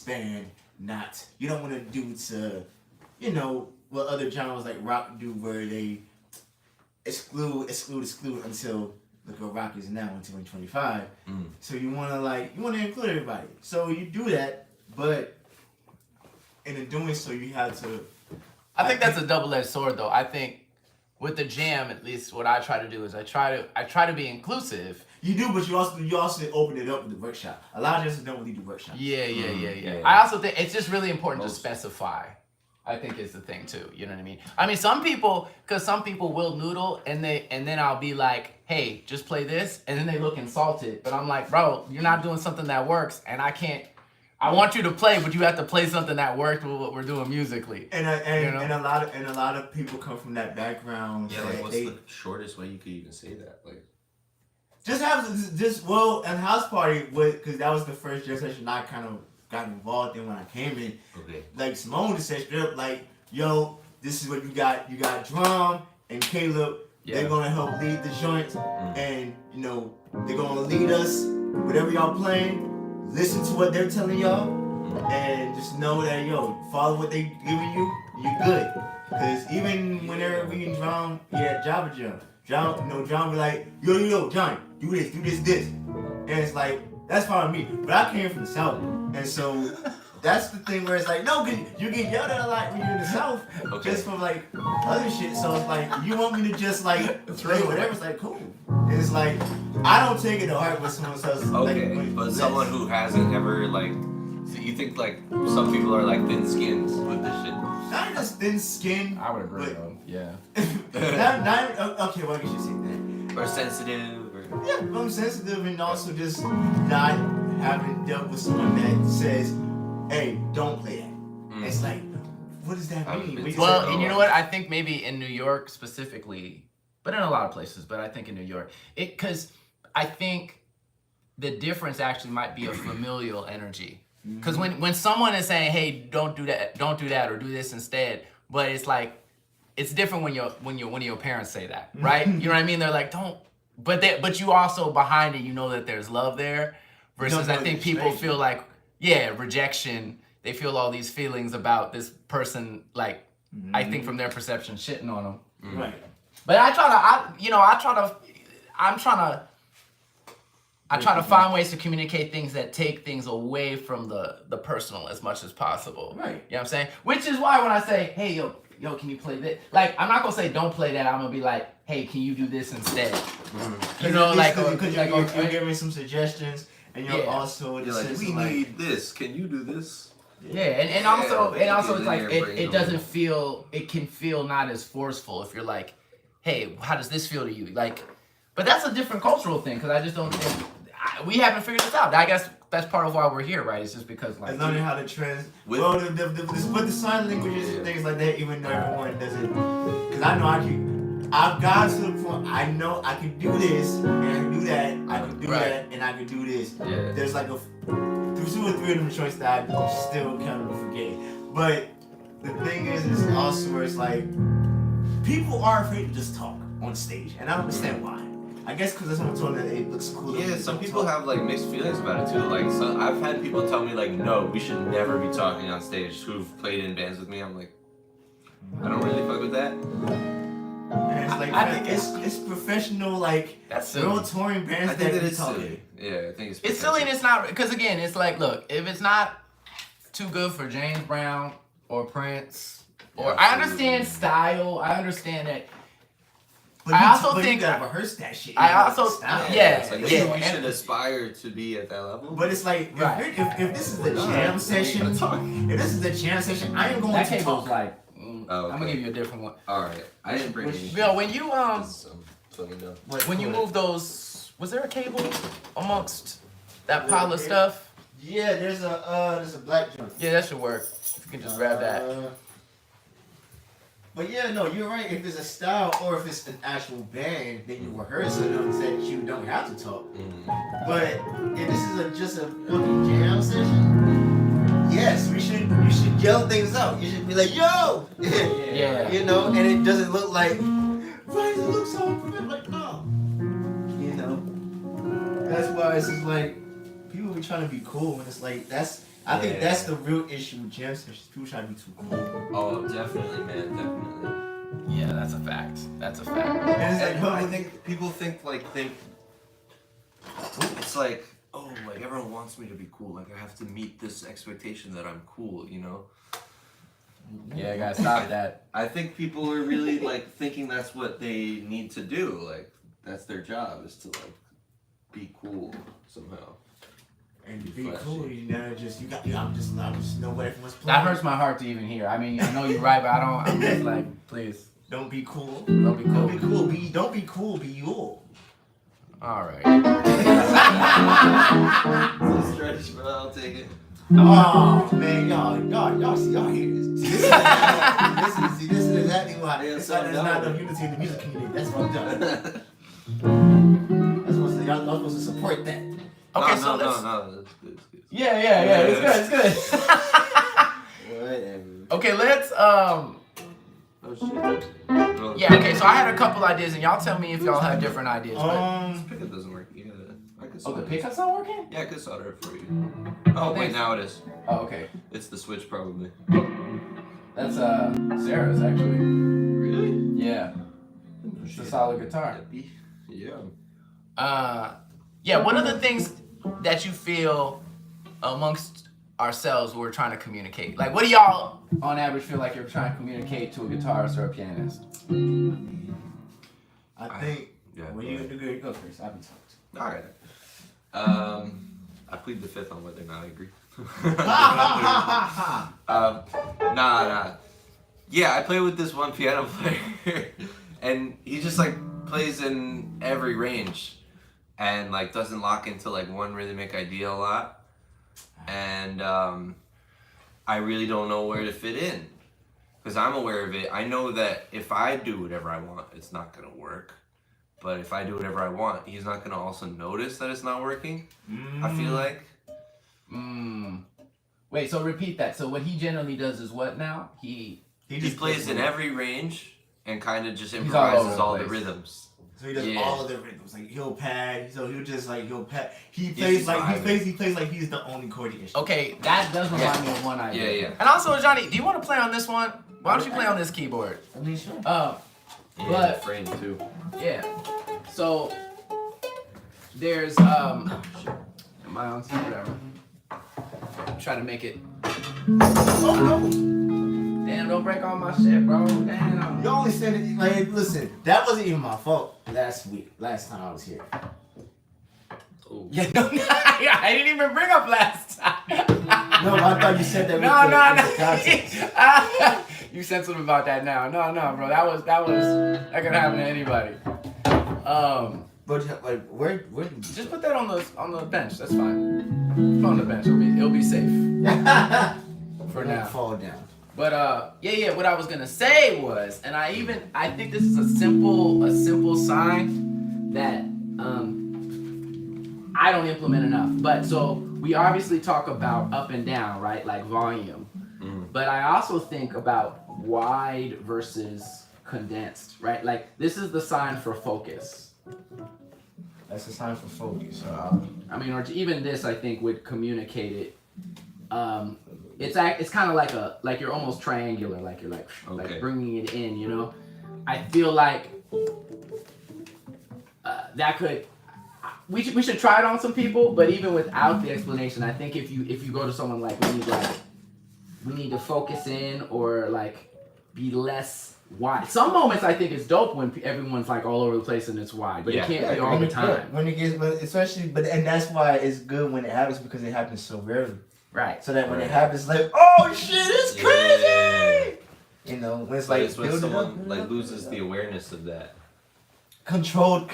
band, not you don't want to do to, you know, what other genres like rock do, where they exclude until look what rock is now in 2025. So you want to include everybody. So you do that, but in doing so, you have to. I think that's a double-edged sword, though. I think with the jam, at least what I try to do is I try to be inclusive. You do, but you also open it up with the workshop. A lot of us don't really do workshops. Yeah. I also think it's just really important to specify. I think is the thing too. You know what I mean? I mean, some people will noodle and then I'll be like, hey, just play this, and then they look insulted. But I'm like, bro, you're not doing something that works, and I can't. I want you to play, but you have to play something that worked with what we're doing musically. And a lot of people come from that background. Yeah, like what's the shortest way you could even say that? Like, and house party because that was the first jam session I kind of got involved in when I came in. okay. Like Simone just said straight up, like, yo, this is what you got. You got Drum and Caleb. Yeah. They're gonna help lead the joints, and you know they're gonna lead us. Whatever y'all playing, listen to what they're telling y'all, and just know that follow what they giving you. You good. Cause even whenever we in Drum, Java Jam. John be like, yo, John, do this. And it's like, that's fine with me. But I came from the South. And so that's the thing where it's like, no, cause you get yelled at a lot when you're in the South. Okay. Just from like other shit. So it's like, you want me to just like play whatever, it's like, cool. And it's like, I don't take it to heart when someone says okay, like, but someone who hasn't ever like, so you think like some people are like thin-skinned with this shit? Not just thin-skinned. I would agree though. Yeah. Okay, well, I guess you say that. Or sensitive, or yeah, I'm sensitive, and also just not having dealt with someone that says, "Hey, don't play that." It's like, what does that mean? Well, and you know what? I think maybe in New York specifically, but in a lot of places, but I think in New York, because I think the difference actually might be a familial energy. Because when someone is saying, "Hey, don't do that, or do this instead," but it's like, it's different when one of your parents say that, right? You know what I mean? They're like, "Don't," but you also behind it, you know that there's love there. Versus, I think people feel like, rejection. They feel all these feelings about this person, like I think from their perception, shitting on them. Right. But I try to find ways to communicate things that take things away from the personal as much as possible. Right. You know what I'm saying? Which is why when I say, hey, yo, can you play this? Like, I'm not going to say don't play that. I'm going to be like, hey, can you do this instead? You know, like, because you're giving some suggestions, and you're also you're like, we need this. Can you do this? Yeah, and also it's like, it doesn't feel, it can feel not as forceful if you're like, hey, how does this feel to you? Like, but that's a different cultural thing, because I just don't think, we haven't figured this out. I guess that's part of why we're here, right? It's just because like learning how to with the sign languages and things like that, even though everyone doesn't. Because I know I've gotten to the point. I know I can do this and I can do that. I can do that and I can do this. Yeah. There's like 2 or 3 of them choices that I still kind of forget. But the thing is also where it's like people are afraid to just talk on stage, and I don't understand why. I guess because someone told me that it looks cool. Yeah, some people have like mixed feelings about it too. Like, I've had people tell me like, no, we should never be talking on stage. Who've played in bands with me? I'm like, I don't really fuck with that. And it's like I think it's professional, like that's real touring bands. I think that it's talking. silly. Yeah, I think it's silly, and it's not, because again, it's like, look, if it's not too good for James Brown or Prince, or I understand style, I understand that. But I also think think you gotta rehearse that shit. We should aspire to be at that level. But it's like, if this is the jam session, I am going to talk. Like, I'm gonna give you a different one. All right, I didn't bring any. Bill, when you when you move those, was there a cable amongst that pile of stuff? Yeah, there's a black joint. Yeah, that should work. If you can just grab that. But yeah, no, you're right. If it's a style or if it's an actual band, then you rehearse it and say that you don't have to talk. But if this is just a fucking jam session, yes, you should yell things out. You should be like, yo! Yeah. You know, and it doesn't look like, why does it look so perfect? Like, no. You know? That's why it's just like, people be trying to be cool, and it's like, I think that's the real issue with jam sessions. People try to be too cool. Oh, definitely, man, definitely. Yeah, that's a fact. That's a fact. And it's like, And I think people think it's like, oh, like everyone wants me to be cool. Like I have to meet this expectation that I'm cool, you know? Yeah, guys, stop that. I think people are really like thinking that's what they need to do. Like that's their job is to like be cool somehow. And to be cool, you know, I'm just nobody from what's playing. That hurts my heart to even hear. I mean, I know you're right, but I'm just like, please. Don't be cool. Don't be cool. Don't be cool. Don't be cool. Be you. All right. It's a stretch, but I'll take it. Oh man, y'all hear this. This is exactly why. There's not enough unity in the music community. That's fucked up. That's what y'all supposed to support that. Okay, no, let's. no, that's good. Yeah. It's good. Whatever. Okay, let's. Oh shit. Yeah. Okay, so I had a couple ideas, and y'all tell me if y'all have different ideas. This pickup doesn't work. I could Oh, solder the it. pickup's not working? Yeah, I could solder it for you. Oh, Oh, wait, thanks. now it is. Oh, okay. It's the switch, probably. That's Sarah's actually. Really? Yeah. It's a solid guitar. Yeah. Yeah. What are the things that you feel amongst ourselves we're trying to communicate? Like, what do y'all, on average, feel like you're trying to communicate to a guitarist or a pianist? I think. Yeah. When you go first, I'll be talking. All right. I plead the fifth on whether or not I agree. Nah. Yeah, I play with this one piano player, and he just like plays in every range, and like doesn't lock into like one rhythmic idea a lot, and I really don't know where to fit in, because I'm aware of it. I know that if I do whatever I want, it's not gonna work. But if I do whatever I want, he's not gonna also notice that it's not working. I feel like. Wait, so repeat that. So what he generally does is what now? He He plays in every range and kind of just all improvises over the all the place. rhythms. So he does Yeah. all of the rhythms. Like he'll pad. So he'll just like pad. He He's plays like vibing. he plays like he's the only chordy instrument. Okay, that does remind me of one idea. Yeah. And also, Johnny, do you want to play on this one? Why don't you play on this keyboard? I mean, sure. But- But frame too. Yeah. So there's am I on whatever. I'm trying to make it. Oh no! Damn, don't break all my shit, bro. Damn. You only said it like listen. That wasn't even my fault. Last time I was here. Oh. Yeah, no, I didn't even bring up last time. No, I thought you said that. with No. the context. You said something about that now. No, bro. That could happen to anybody. But like, where do you Just put that on the bench. That's fine. Put it on the bench. It'll be safe for now. fall down. But yeah. What I was gonna say was, and I think this is a simple sign that I don't implement enough. But so we obviously talk about up and down, right? Like volume. But I also think about wide versus condensed, right? Like this is the sign for focus. That's a sign for focus. I mean, or even this, I think, would communicate it. It's kind of like you're almost triangular, like you're like bringing it in, you know. I feel like that could. We should try it on some people, but even without the explanation, I think if you go to someone like we need to focus in or like be less wide. Some moments I think it's dope when everyone's like all over the place and it's wide, but it can't be all the time. When it gets, especially, and that's why it's good when it happens because it happens so rarely. Right. So that when it happens, like, oh shit, it's crazy. Yeah. You know, when it's But like it's when someone like loses the awareness of that. controlled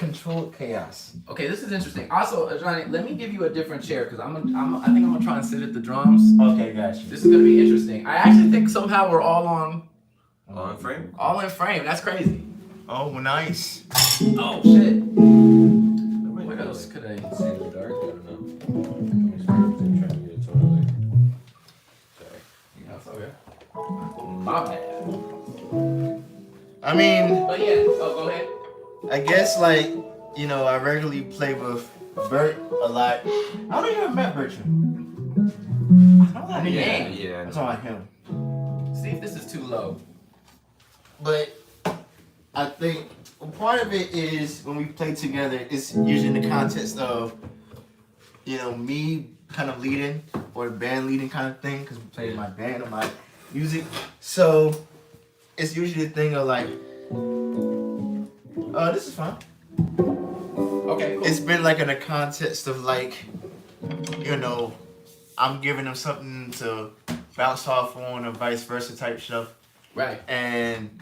chaos. Okay, this is interesting. Also, Johnny, let me give you a different chair because I think I'm gonna try and sit at the drums. Okay, gotcha. This is gonna be interesting. I actually think somehow we're all All in frame? in frame. That's crazy. Oh, nice. Oh shit. What What else could I? See in the dark? I don't know. I'm trying to get it totally. Sorry. That's okay. My bad. I mean, But yeah. Oh, go ahead. I guess like, you know, I regularly play with Bert a lot. I don't even met Bertram. I don't talking about Yeah, him. yeah. I'm talking about him. See if this is too low. But I think part of it is when we play together, it's usually in the context of, me kind of leading or the band leading kind of thing, because we play my band or my music. So it's usually the thing of like, this is fine. Okay, cool. It's been like in the context of like, I'm giving them something to bounce off on or vice versa type stuff. Right. And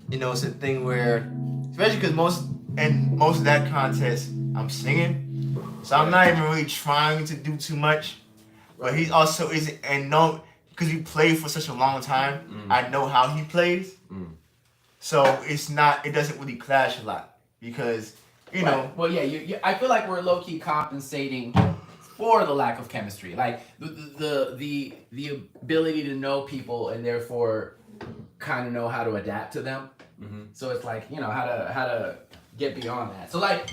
it's a thing where, especially because most of that contest I'm singing, so I'm not even really trying to do too much. But he also isn't, and no, because we played for such a long time, I know how he plays. So it doesn't really clash a lot because Right. Well, yeah, I feel like we're low key compensating for the lack of chemistry, like the ability to know people and therefore kind of know how to adapt to them. So it's like how to get beyond that. So like,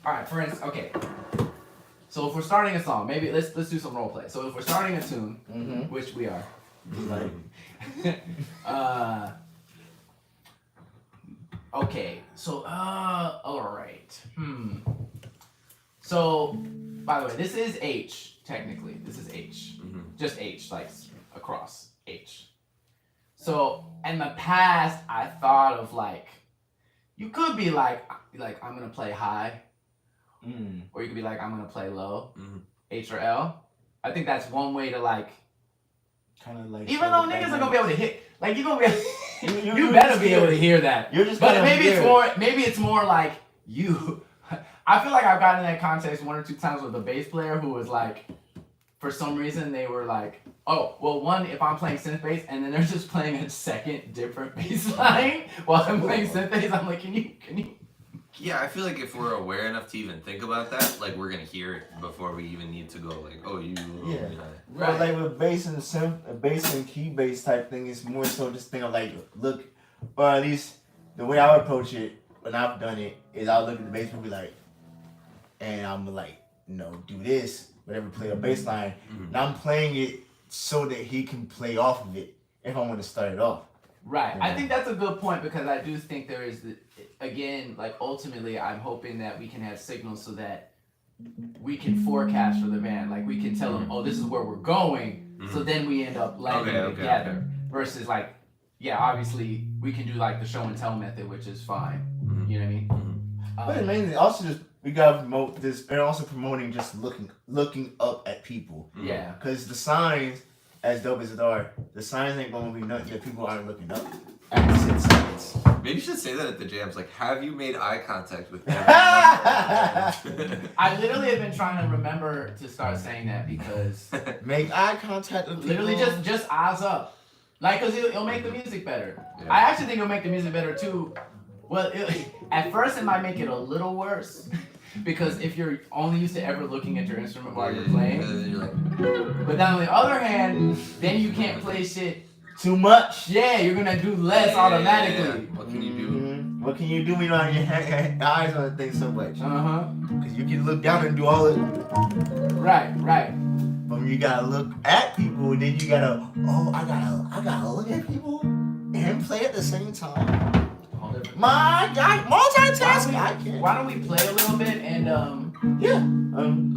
all right, for instance, okay. So if we're starting a song, maybe let's do some role play. So if we're starting a tune, which we are, okay. So all right. So by the way, this is H technically. This is H, just H, like across H. So in the past, I thought of like, you could be like I'm gonna play high, or you could be like I'm gonna play low, H or L. I think that's one way to like, kind of like. even though niggas are gonna be able to hit, like you gonna be, you better be able to hear that. You're just. But maybe it's more like you. I feel like I've gotten in that context one or two times with a bass player who was like, for some reason they were like, oh, well, one, if I'm playing synth bass and then they're just playing a second different bass line while I'm playing synth bass, I'm like, can you? Yeah, I feel like if we're aware enough to even think about that, like we're gonna hear it before we even need to go like, oh, you. Yeah. Right. But like with bass and bass and key bass type thing, it's more so this thing of like, look, or at least the way I would approach it when I've done it is I'll look at the bass and be like, and I'm like, do this, whatever, play a bass line. And I'm playing it so that he can play off of it if I want to start it off. Right. I think that's a good point because I do think there is, again, like ultimately, I'm hoping that we can have signals so that we can forecast for the band. Like we can tell them, oh, this is where we're going. So then we end up landing together. Versus like, yeah, obviously we can do like the show and tell method, which is fine. You know what I mean? But mainly also just we gotta promote this, and also promoting just looking up at people. Yeah. Because the signs, as dope as it are, the signs ain't gonna be nothing that people aren't looking up after 6 seconds. Maybe you should say that at the jams. Like, have you made eye contact with everyone? I literally have been trying to remember to start saying that because Make eye contact with people. literally just eyes up. Like, cause it'll make the music better. Yeah. I actually think it'll make the music better too. Well, at first it might make it a little worse because if you're only used to ever looking at your instrument while you're playing, You're like, but then on the other hand, then you can't play shit too much. Yeah, you're gonna do less automatically. What can you do? What can you do when you don't have your eyes on the thing so much? Because you can look down and do all it. Right. But when you gotta look at people, then you gotta, I gotta look at people and play at the same time. My God, multitasking. I can't. Why don't we play a little bit and Yeah.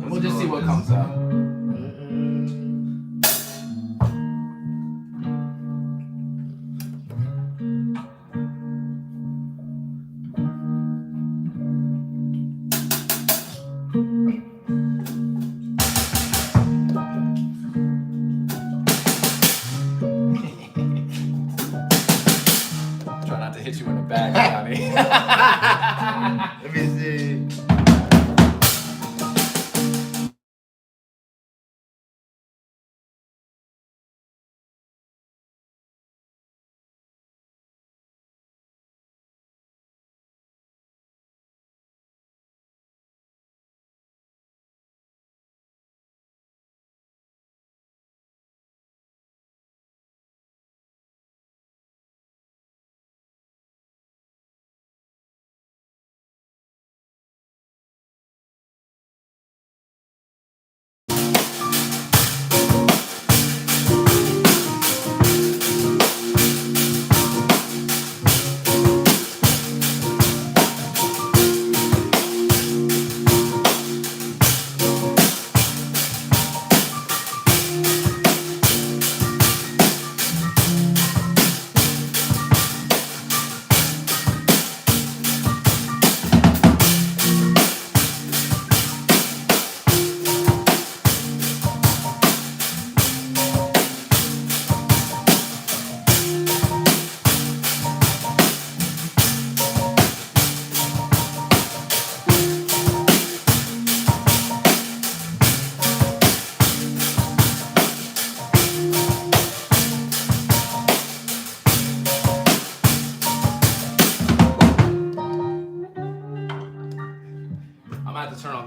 we'll just see what comes up. Try not to hit you in the back, Johnny. Let me see.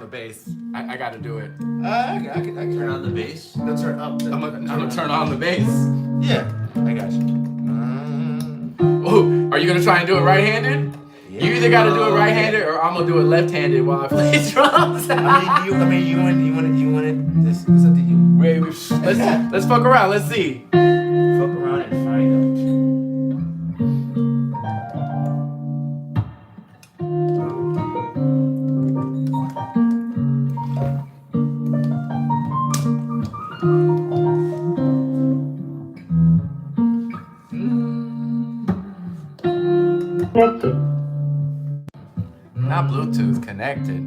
bass. I gotta do it. I can Turn on the bass. No, turn up. I'm gonna turn on the bass. Yeah, I got you. Oh, are you gonna try and do it right-handed? Yeah. You either gotta do it right-handed or I'm gonna do it left-handed while I play drums. you want it. This it's up to you. Wait, let's fuck around. Let's see. Fuck around and find out. Not Bluetooth connected.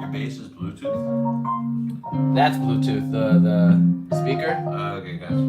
Your bass is Bluetooth. That's Bluetooth. The speaker. Okay, gotcha.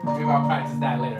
Maybe I'll practice that later.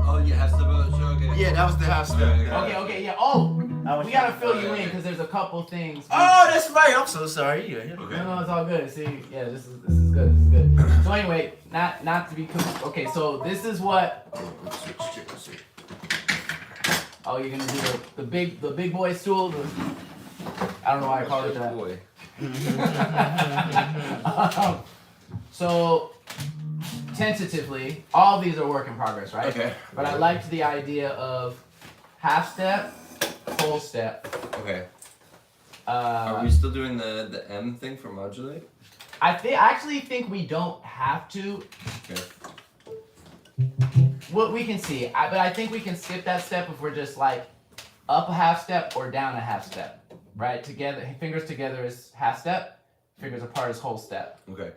Oh, you have to vote. So okay. Yeah, that was the half step. Okay, yeah. Oh, I was we gotta trying- fill you in because there's a couple things. Oh, that's right. I'm so sorry. Yeah. No, it's all good. See, yeah, this is good. This is good. So anyway, not to be okay. So this is what. Oh, you're gonna do the big boy stool. I don't know why I called it that. Boy. So tentatively, all these are work in progress, right? Okay. But I liked the idea of half step, full step. Okay. Are we still doing the M thing for modulate? I actually think we don't have to. Okay. What we can see, but I think we can skip that step if we're just like up a half step or down a half step, right? Together, fingers together is half step, fingers apart is whole step, Okay.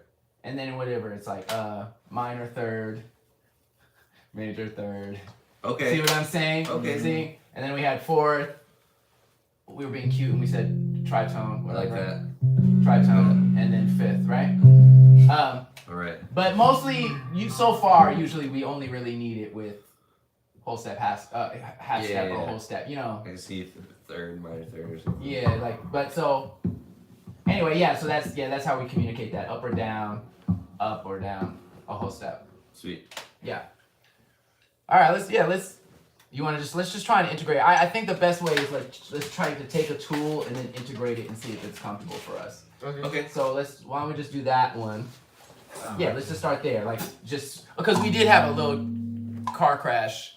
and then whatever it's like minor third, major third. Okay. See what I'm saying? Okay. See, and then we had fourth. We were being cute and we said tritone, I like whatever. that. Tritone, and then fifth, right? All right. But mostly, so far, usually we only really need it with whole step, half step, or whole step. You know. I can see third, minor third, or something. Yeah, like, but so. Anyway, yeah. So that's how we communicate that: up or down, up or down, a whole step. Sweet. Yeah. All right. Let's. You want to let's just try and integrate. I think the best way is let's try to take a tool and then integrate it and see if it's comfortable for us. Okay. So why don't we just do that one? Yeah, let's just start there. Like, just because we did have a little car crash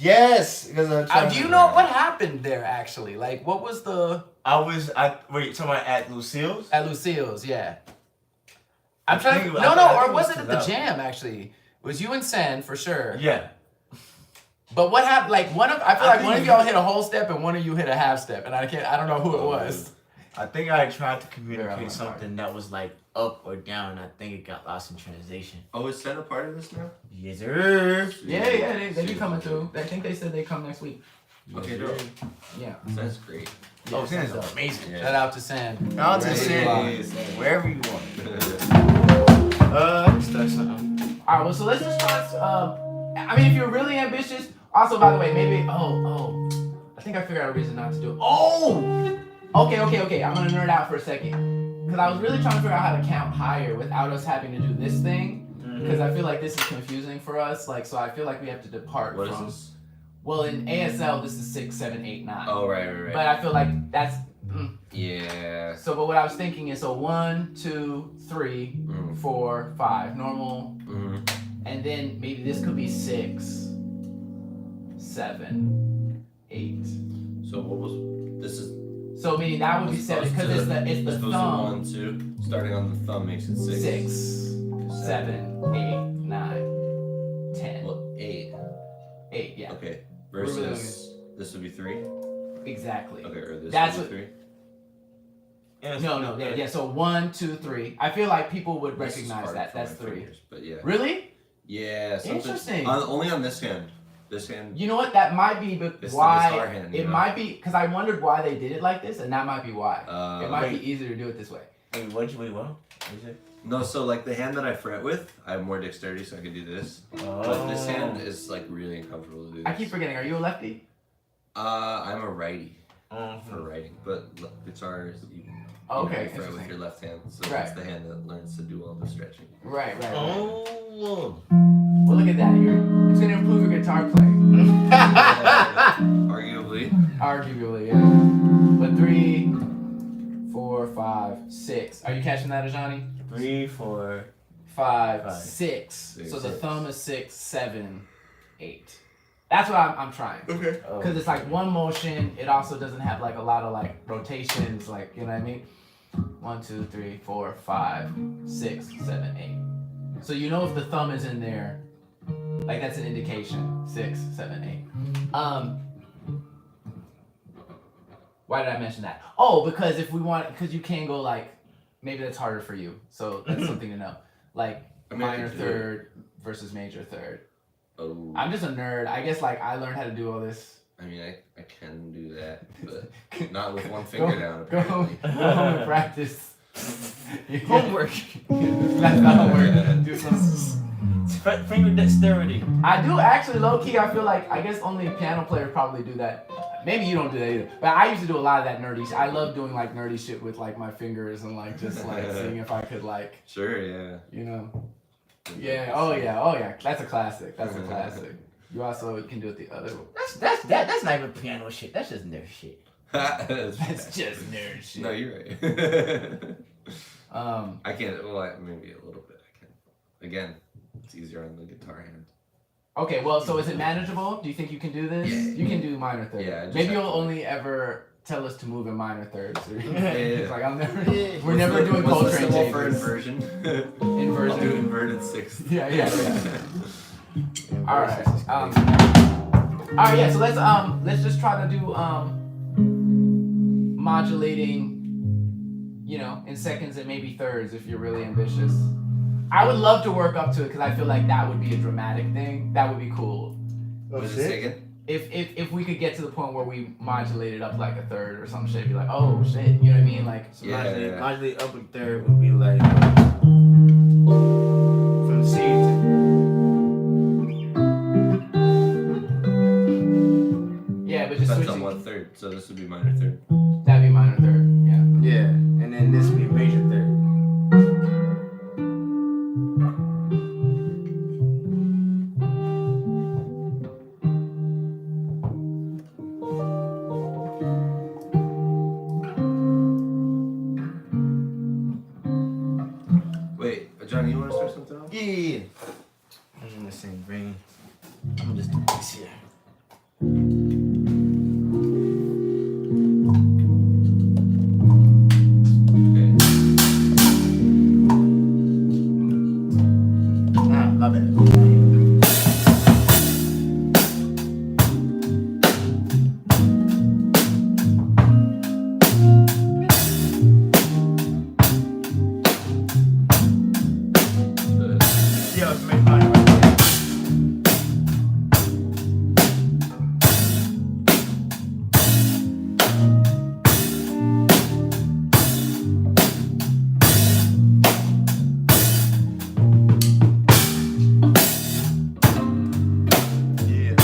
Yes, because I'm trying Do you to- know what happened there actually? Like, what was the wait, talking about at Lucille's? at Lucille's? Yeah, I'm I trying. think- To, I no, think- no, I think or it was was it at the 2000. Jam actually? It was you and Sen for sure. Yeah. But what happened? Like I feel I like one think of y'all hit a whole step and one of you hit a half step, and I don't know who it was. I think I tried to Very communicate something that was like up or down. I think it got lost in translation. Oh, is Sen a part of this now? Yes, sir. Yeah, they be coming through. I think they said they come next week. Okay, dope. Yeah. That's great. Oh, Sen's Sen's dope. amazing. Shout out to Sen. Shout out to Wherever Sen. you are. Yes. Wherever you want. Start something. All right, well, so let's just try. I mean, if you're really ambitious. Also, by the way, maybe. I think I figured out a reason not to do it. Oh. Okay. I'm gonna nerd out for a second, because I was really trying to figure out how to count higher without us having to do this thing. Because I feel like this is confusing for us. Like, so I feel like we have to depart What from. is this? Well, in ASL, this is 6, 7, 8, 9. Oh, right. But I feel like that's. Yeah. So, but what I was thinking is, so 1, 2, 3, 4, 5, normal, and then maybe this could be 6, 7, 8. So what was this? Is So meaning that would be 7 because it's the thumb. 1, 2. Starting on the thumb makes it 6. 6, 7, 8, 9, 10. Well, 8. 8, yeah, Okay. We're really Versus this would be 3. exactly. Okay, or this That's would be 3. No, yeah. So 1, 2, 3. I feel like people would This is recognize hard that. for That's my 3. fingers, but yeah. Really? Yeah. Something, Interesting. only on this hand. This hand. You know what? That might be It's the why. guitar hand, you It know? might be because I wondered why they did it like this, and that might be why. It might wait. be easier to do it this way. Wait, what? What is it? No, so like the hand that I fret with, I have more dexterity, so I can do this. But this hand is like really uncomfortable to do. This. I keep forgetting. Are you a lefty? I'm a righty Mhm. for writing, but guitar is you. Oh, You okay, fret with interesting. your left hand, so Right. it's the hand that learns to do all the stretching. Right. Oh. Well, look at that. It's gonna improve your guitar playing. Arguably. Arguably, yeah. But 3, 4, 5, 6. Are you catching that, Ajani? 3, 4. 5, Five. 6. So the Six. thumb is 6, 7, 8. That's what I'm trying. Okay. Because it's like one motion. It also doesn't have like a lot of like rotations. Like, you know what I mean? 1, 2, 3, 4, 5, 6, 7, 8. So you know if the thumb is in there, like that's an indication. 6, 7, 8. Why did I mention that? Oh, because if we want, because you can go like, maybe that's harder for you. So that's something to know. Like I mean, I minor could do third versus major third. Oh. I'm just a nerd. I guess like I learned how to do all this. I mean, I can do that, but not with one finger down. Go home, Apparently. go home and practice. Homework. That's not homework. Do some. Finger dexterity. I do actually, low key. I feel like I guess only piano players probably do that. Maybe you don't do that either. But I used to do a lot of that nerdy shit. I love doing like nerdy shit with like my fingers and like just like seeing if I could like, Sure, yeah. you know. Yeah. Oh yeah. That's a classic. That's a classic. You also can do it the other way. That's not even piano shit. That's just nerd shit. That's just nerd shit. No, you're right. I can't. Well, maybe a little bit. I can. Again, it's easier on the guitar hand. Okay, well, so is it manageable? Do you think you can do this? Yeah. You can do minor thirds. Yeah, I just Maybe have you'll to- only ever tell us to move in minor thirds. Yeah. It's like, we're What's never the- doing what's the Coltrane symbol for changes. inversion? Inversion. I'll do inverted sixth. Yeah. All right. All right. Yeah. So let's just try to do modulating. You know, in seconds and maybe thirds if you're really ambitious. I would love to work up to it because I feel like that would be a dramatic thing. That would be cool. What is it say again? If we could get to the point where we modulate it up like a third or some shit, be like, oh shit, you know what I mean? Like, So Yeah. modulate up and third would be like from C to yeah, but just Depends on switching. what third. So this would be minor third. That'd be minor third. Yeah. yeah, and then this would be major third. Wait, Johnny, you want to start something off? Yeah. I'm in the same vein. I'm just do this here. bad. Yo, it's make money right there. Yeah.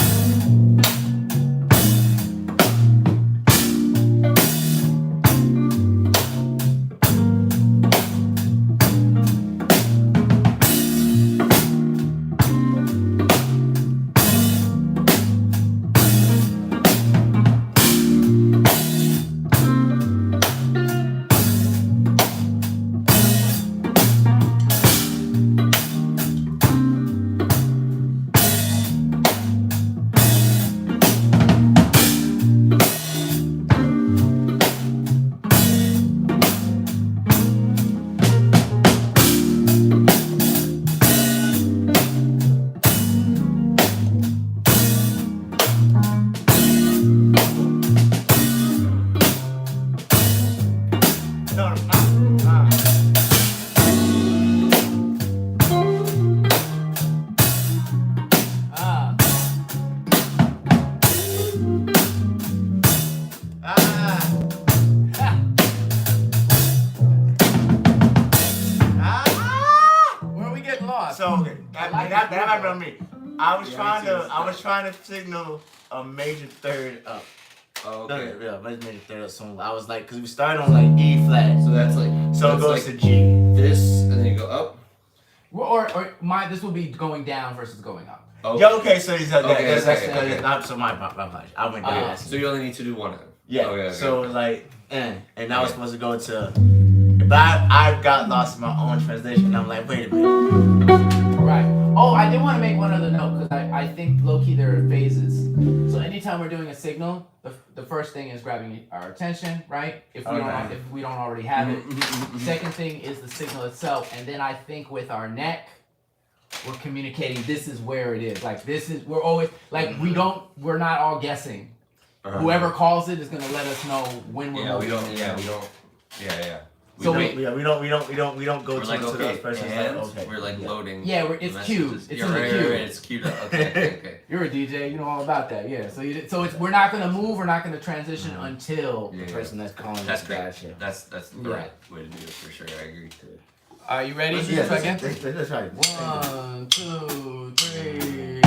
No, Where are we getting lost? So that happened on me. I was Yeah, trying to signal a major third up. Oh, No, okay. yeah, major third up song. I was like, cause we started on like E flat, So that's like so it that's goes like to G. this, and then you go up. or this will be going down versus going up. Oh, Yeah, okay, so that's okay. it's not so my apologies. I went down. So you only need to do one of them. Yeah. Okay. So it was like, and that was supposed to go to. But I got lost in my own translation. I'm like, wait a minute. Right. Oh, I did want to make one other note because I think low key there are phases. So anytime we're doing a signal, the first thing is grabbing our attention, right? If we don't already have it. Second thing is the signal itself, and then I think with our neck, we're communicating. This is where it is. Like this is. We're always like we're not all guessing. Whoever calls it is gonna let us know when we're. Yeah, we don't. moving. Yeah, we don't. Yeah. So we don't go We're to, like, to okay, those persons. and Like, okay. we're like loading. Yeah, it's the cued. messages. It's Yeah, in the right, cue. right, it's cued up. Okay. You're a DJ, you know all about that, yeah. So we're not gonna move, we're not gonna transition until. Yeah, The person that's calling That's us great. bad shit. That's the Yeah. right way to do it for sure. I agree. Are you ready? Yeah, Second. let's try it. 1, 2, 3.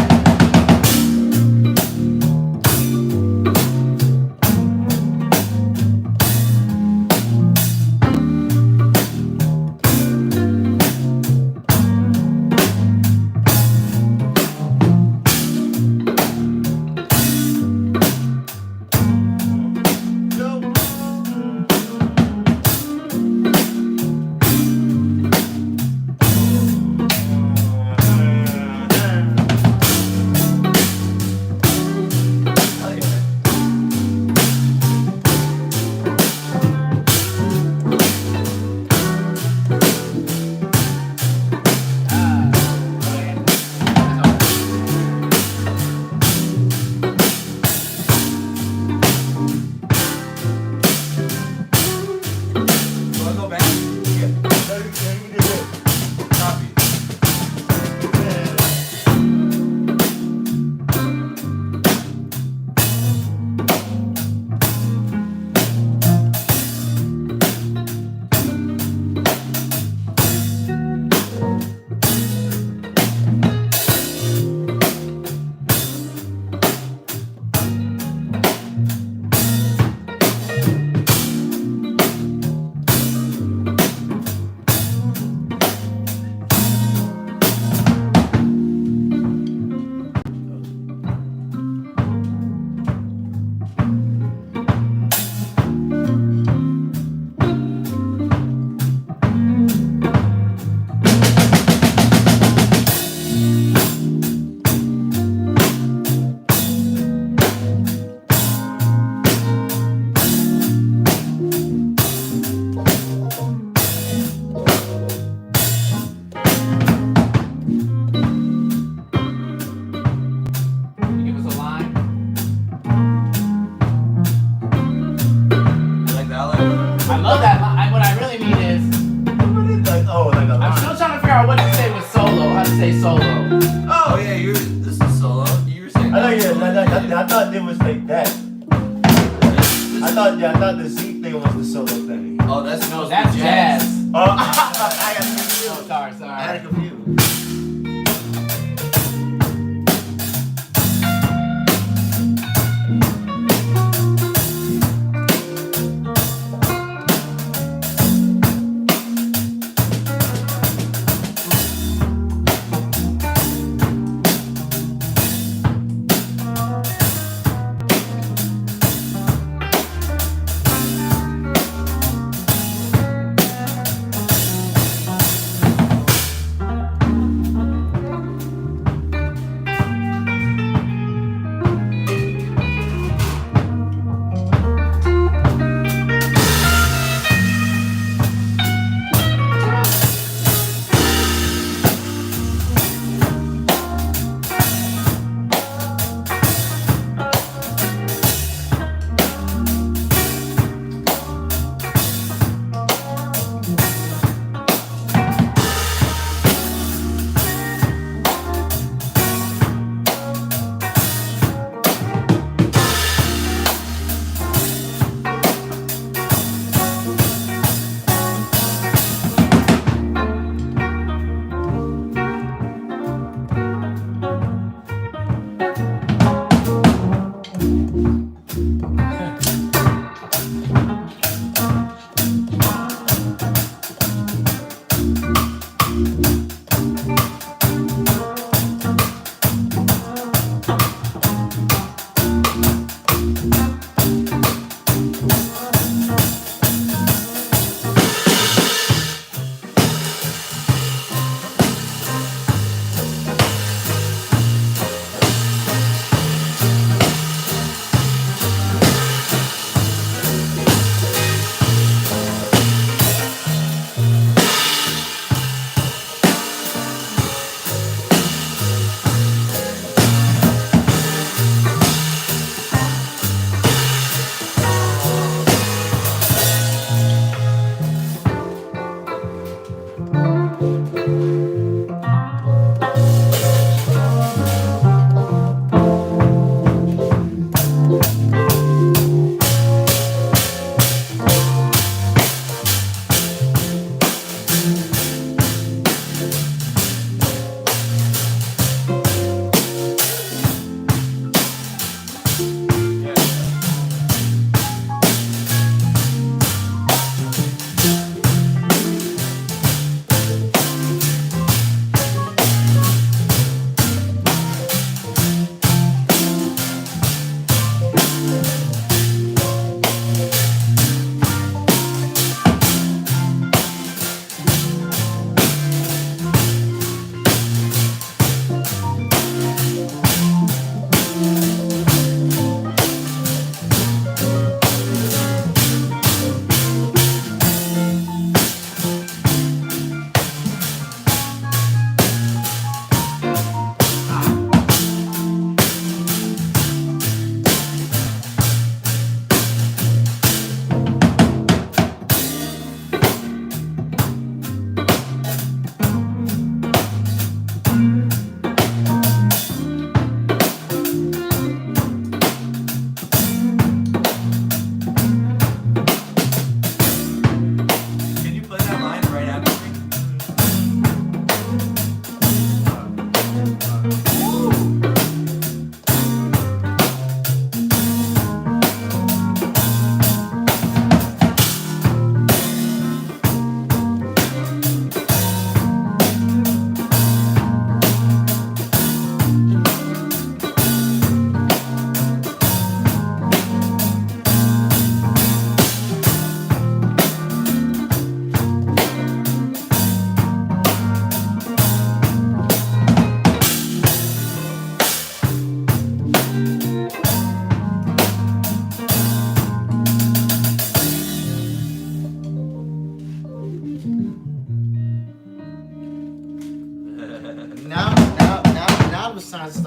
say solo. Oh yeah, this is solo. You were saying. I thought it was like that. I thought the Z thing was the solo thing. Oh, that's That's jazz. Oh, I got confused. Oh, sorry. I had confused.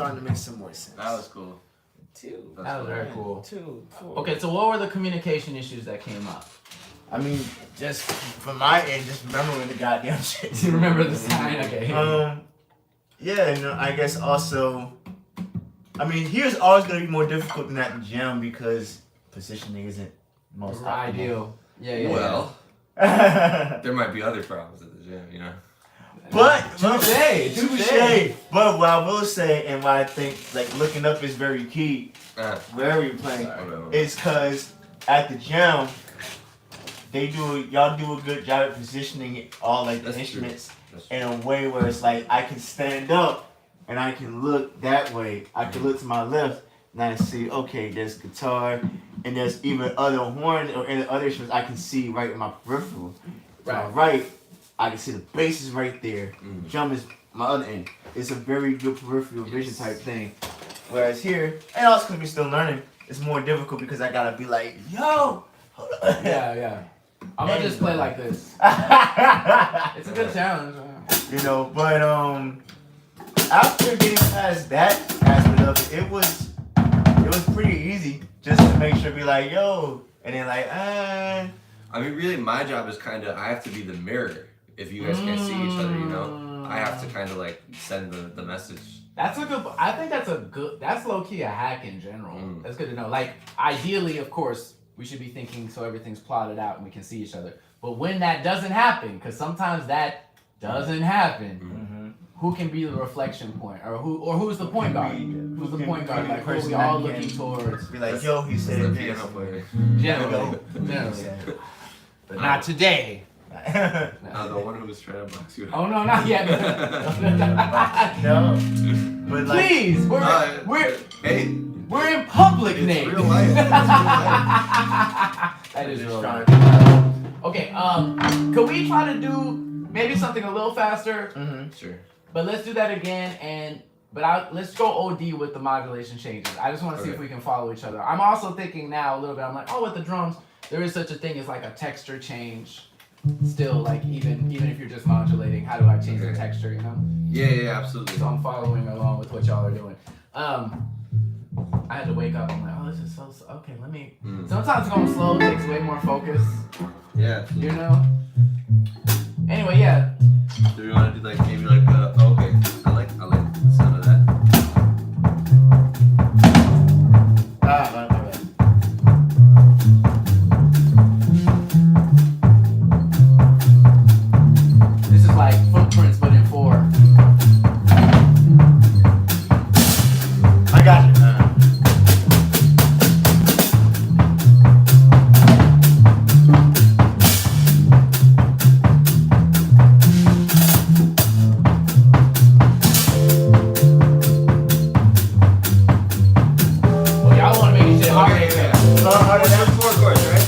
starting to make some more sense. That was cool. That was very cool. Two. Okay, so what were the communication issues that came up? I mean, just from my end, just remembering the goddamn shit. You remember the sign? Okay. Yeah, and I guess also, I mean, here's always gonna be more difficult than at the gym because positioning isn't most optimal. Ideal. Yeah. Well, but there might be other problems at the gym, you know. touche. But what I will say, and what I think, like looking up is very key. Wherever you're playing, is because at the gym, y'all do a good job at positioning all like the instruments in a way where it's like I can stand up and I can look that way. I can look to my left and I see, okay, there's guitar and there's even other horn or any other instruments I can see right in my peripheral. Right, I can see the bass is right there. Drum is my other end. It's a very good peripheral vision type thing. Whereas here, and also because we're still learning, it's more difficult because I gotta be like, yo, hold on. Yeah. I'm gonna just play like this. It's a good challenge. You know, but after getting past that aspect of it was pretty easy just to make sure be like, yo, and then like, I mean, really, my job is kind of I have to be the mirror. If you guys can't see each other, you know, I have to kind of like send the message. That's a good. I think that's low key a hack in general. That's good to know. Like, ideally, of course, we should be thinking so everything's plotted out and we can see each other. But when that doesn't happen, because sometimes that doesn't happen, who can be the reflection point, or who's the point guard? Who's the point guard? Like, who are we all looking towards? Be like, yo, he said the this. piano player. Generally. But not today. The one who was trying to box you out. Oh no, not yet. No. But like, Please, Hey, we're in public, Nate. Real life. It's real life. That is real life. Okay, could we try to do maybe something a little faster? Sure. But let's do that again, let's go OD with the modulation changes. I just want to see if we can follow each other. I'm also thinking now a little bit, I'm like, with the drums, there is such a thing as like a texture change. Still, like, even if you're just modulating, how do I change the texture, you know? Yeah, absolutely. So I'm following along with what y'all are doing. I had to wake up. I'm like, this is so okay. Let me. Sometimes going slow takes way more focus. Yeah. You know. Anyway, yeah. Do you want to do like maybe like okay? I like the sound of that. This is like footprints, but in 4. I got you. Well, y'all want to make it shit harder. That's 4 chords, right?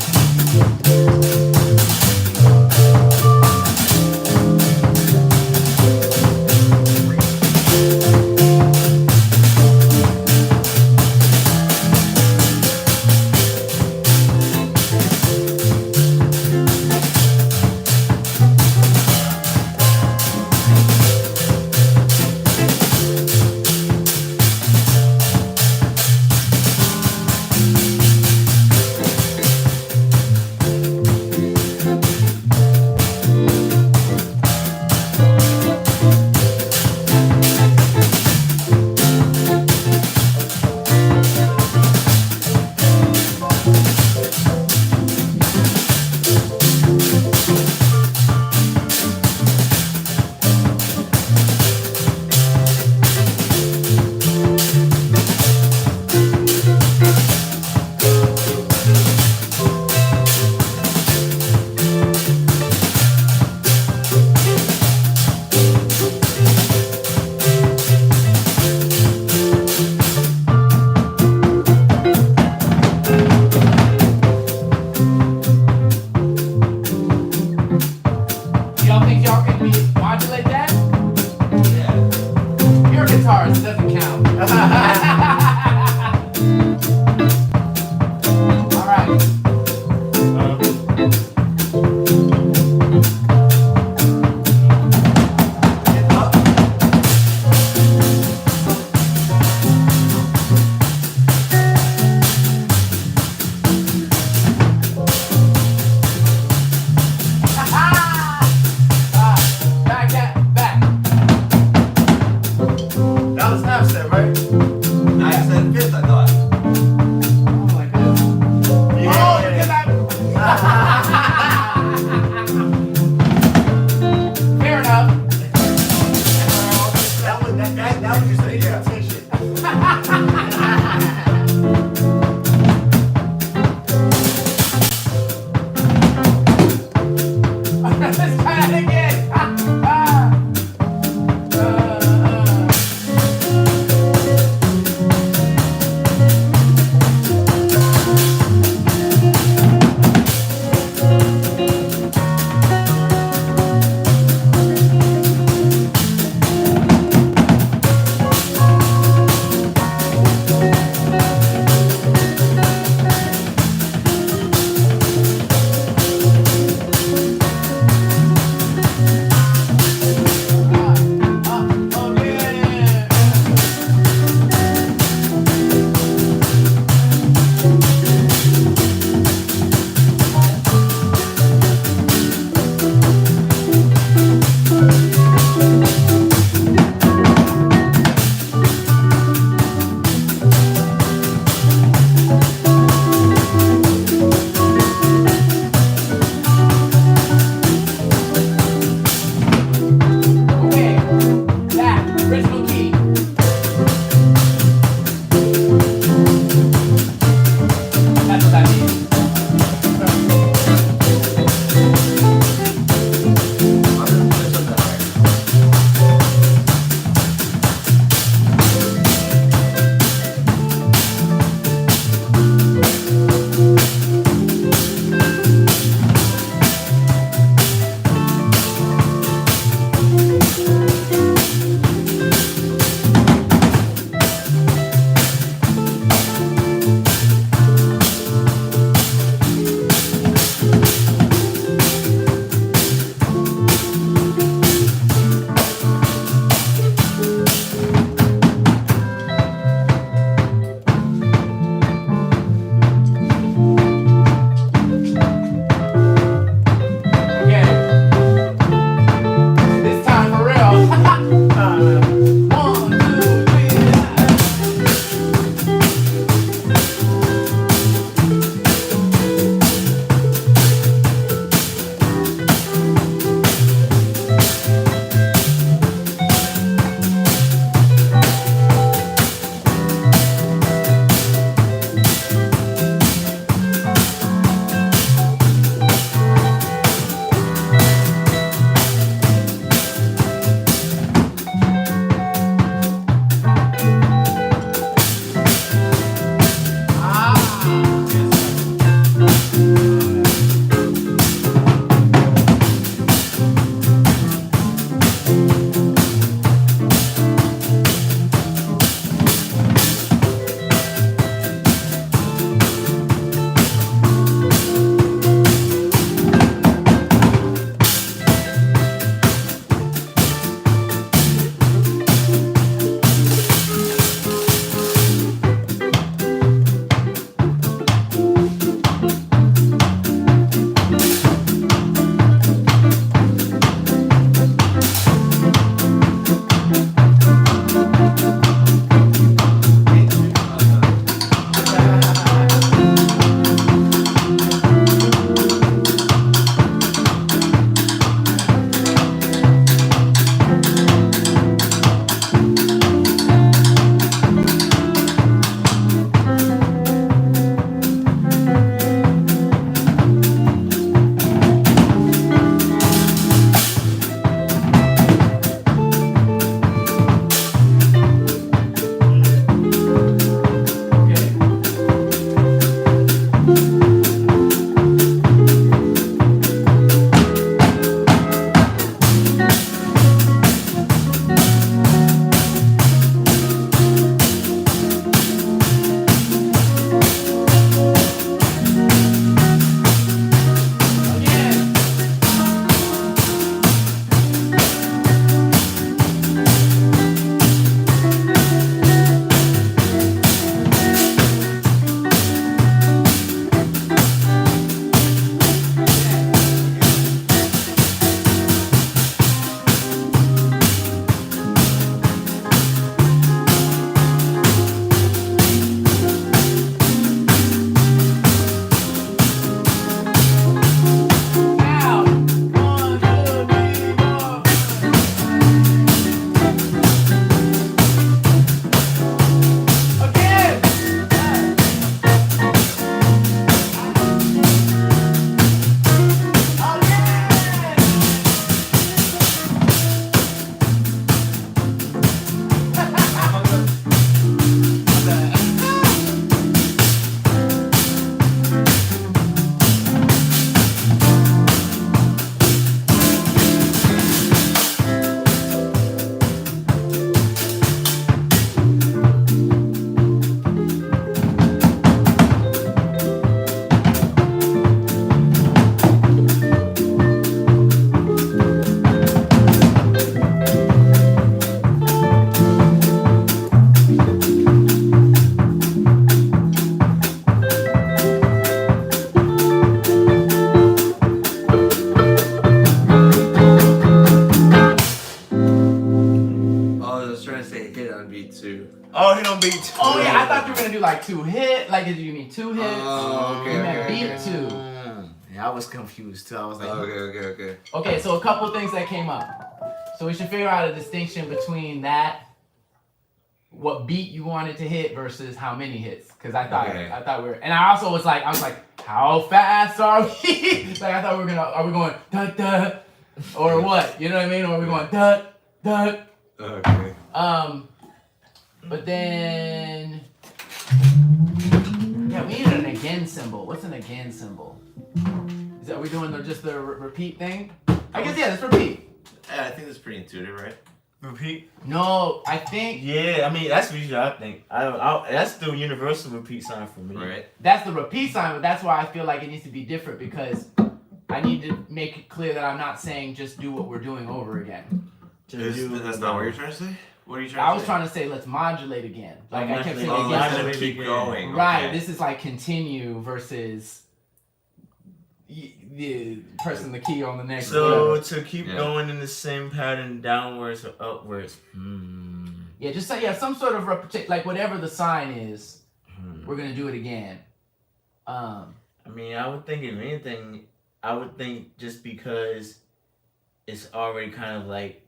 Y'all think y'all can modulate that? Yeah. Your guitars, it doesn't count. All right. Back. Oh, he don't beat 2. Oh yeah, I thought you were gonna do like 2 hits. Like, did you mean 2 hits? Oh, okay, You meant okay, beat okay. 2. Yeah, I was confused too. I was like, Okay. Okay, so a couple things that came up. So we should figure out a distinction between that, what beat you wanted to hit versus how many hits. Because I thought we were, and I was like, how fast are we? Like I thought are we going da da, or what? You know what I mean? Or are we going da da? Okay. But then, yeah, we need an again symbol. What's an again symbol? Are we doing just the repeat thing? I guess yeah, let's repeat. Yeah, I think that's pretty intuitive, right? repeat. No, I think Yeah, I mean that's usually I think. That's the universal repeat sign for me. Right. that's the repeat sign, but that's why I feel like it needs to be different because I need to make it clear that I'm not saying just do what we're doing over again. That's not what you're trying to say? What are you trying to say? I was trying to say let's modulate again. Like I kept saying Oh, again. let's So- just keep going. Right, Okay. this is like continue versus the pressing the key on the next. So whatever. to keep Yeah. going in the same pattern, downwards or upwards. Yeah, just say some sort of like whatever the sign is, we're gonna do it again. I mean, I would think if anything, I would think just because it's already kind of like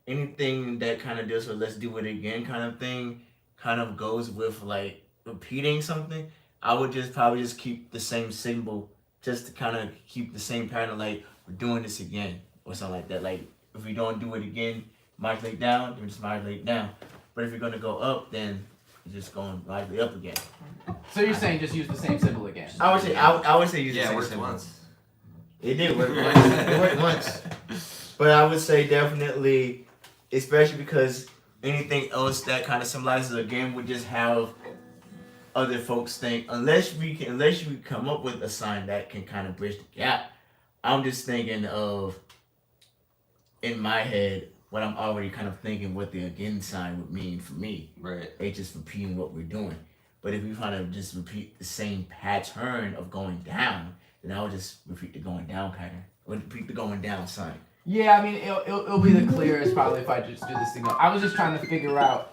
anything that kind of deals with let's do it again kind of thing, kind of goes with like repeating something. I would just probably just keep the same symbol, just to kind of keep the same pattern, like we're doing this again or something like that. Like if we don't do it again, modulate down, then we just modulate down. But if you're gonna go up, then you're just going modulate up again. So you're saying just use the same symbol again? I would say use the Yeah, it same worked symbol. once. It did work once. It worked once. But I would say definitely, especially because anything else that kind of symbolizes a game would just have other folks think unless we come up with a sign that can kind of bridge the gap. I'm just thinking of in my head what I'm already kind of thinking what the again sign would mean for me. Right. It's just repeating what we're doing. But if we kind of just repeat the same pattern of going down, then I would just repeat the going down pattern. Or repeat the going down sign. Yeah, I mean it'll be the clearest probably if I just do the signal. I was just trying to figure out.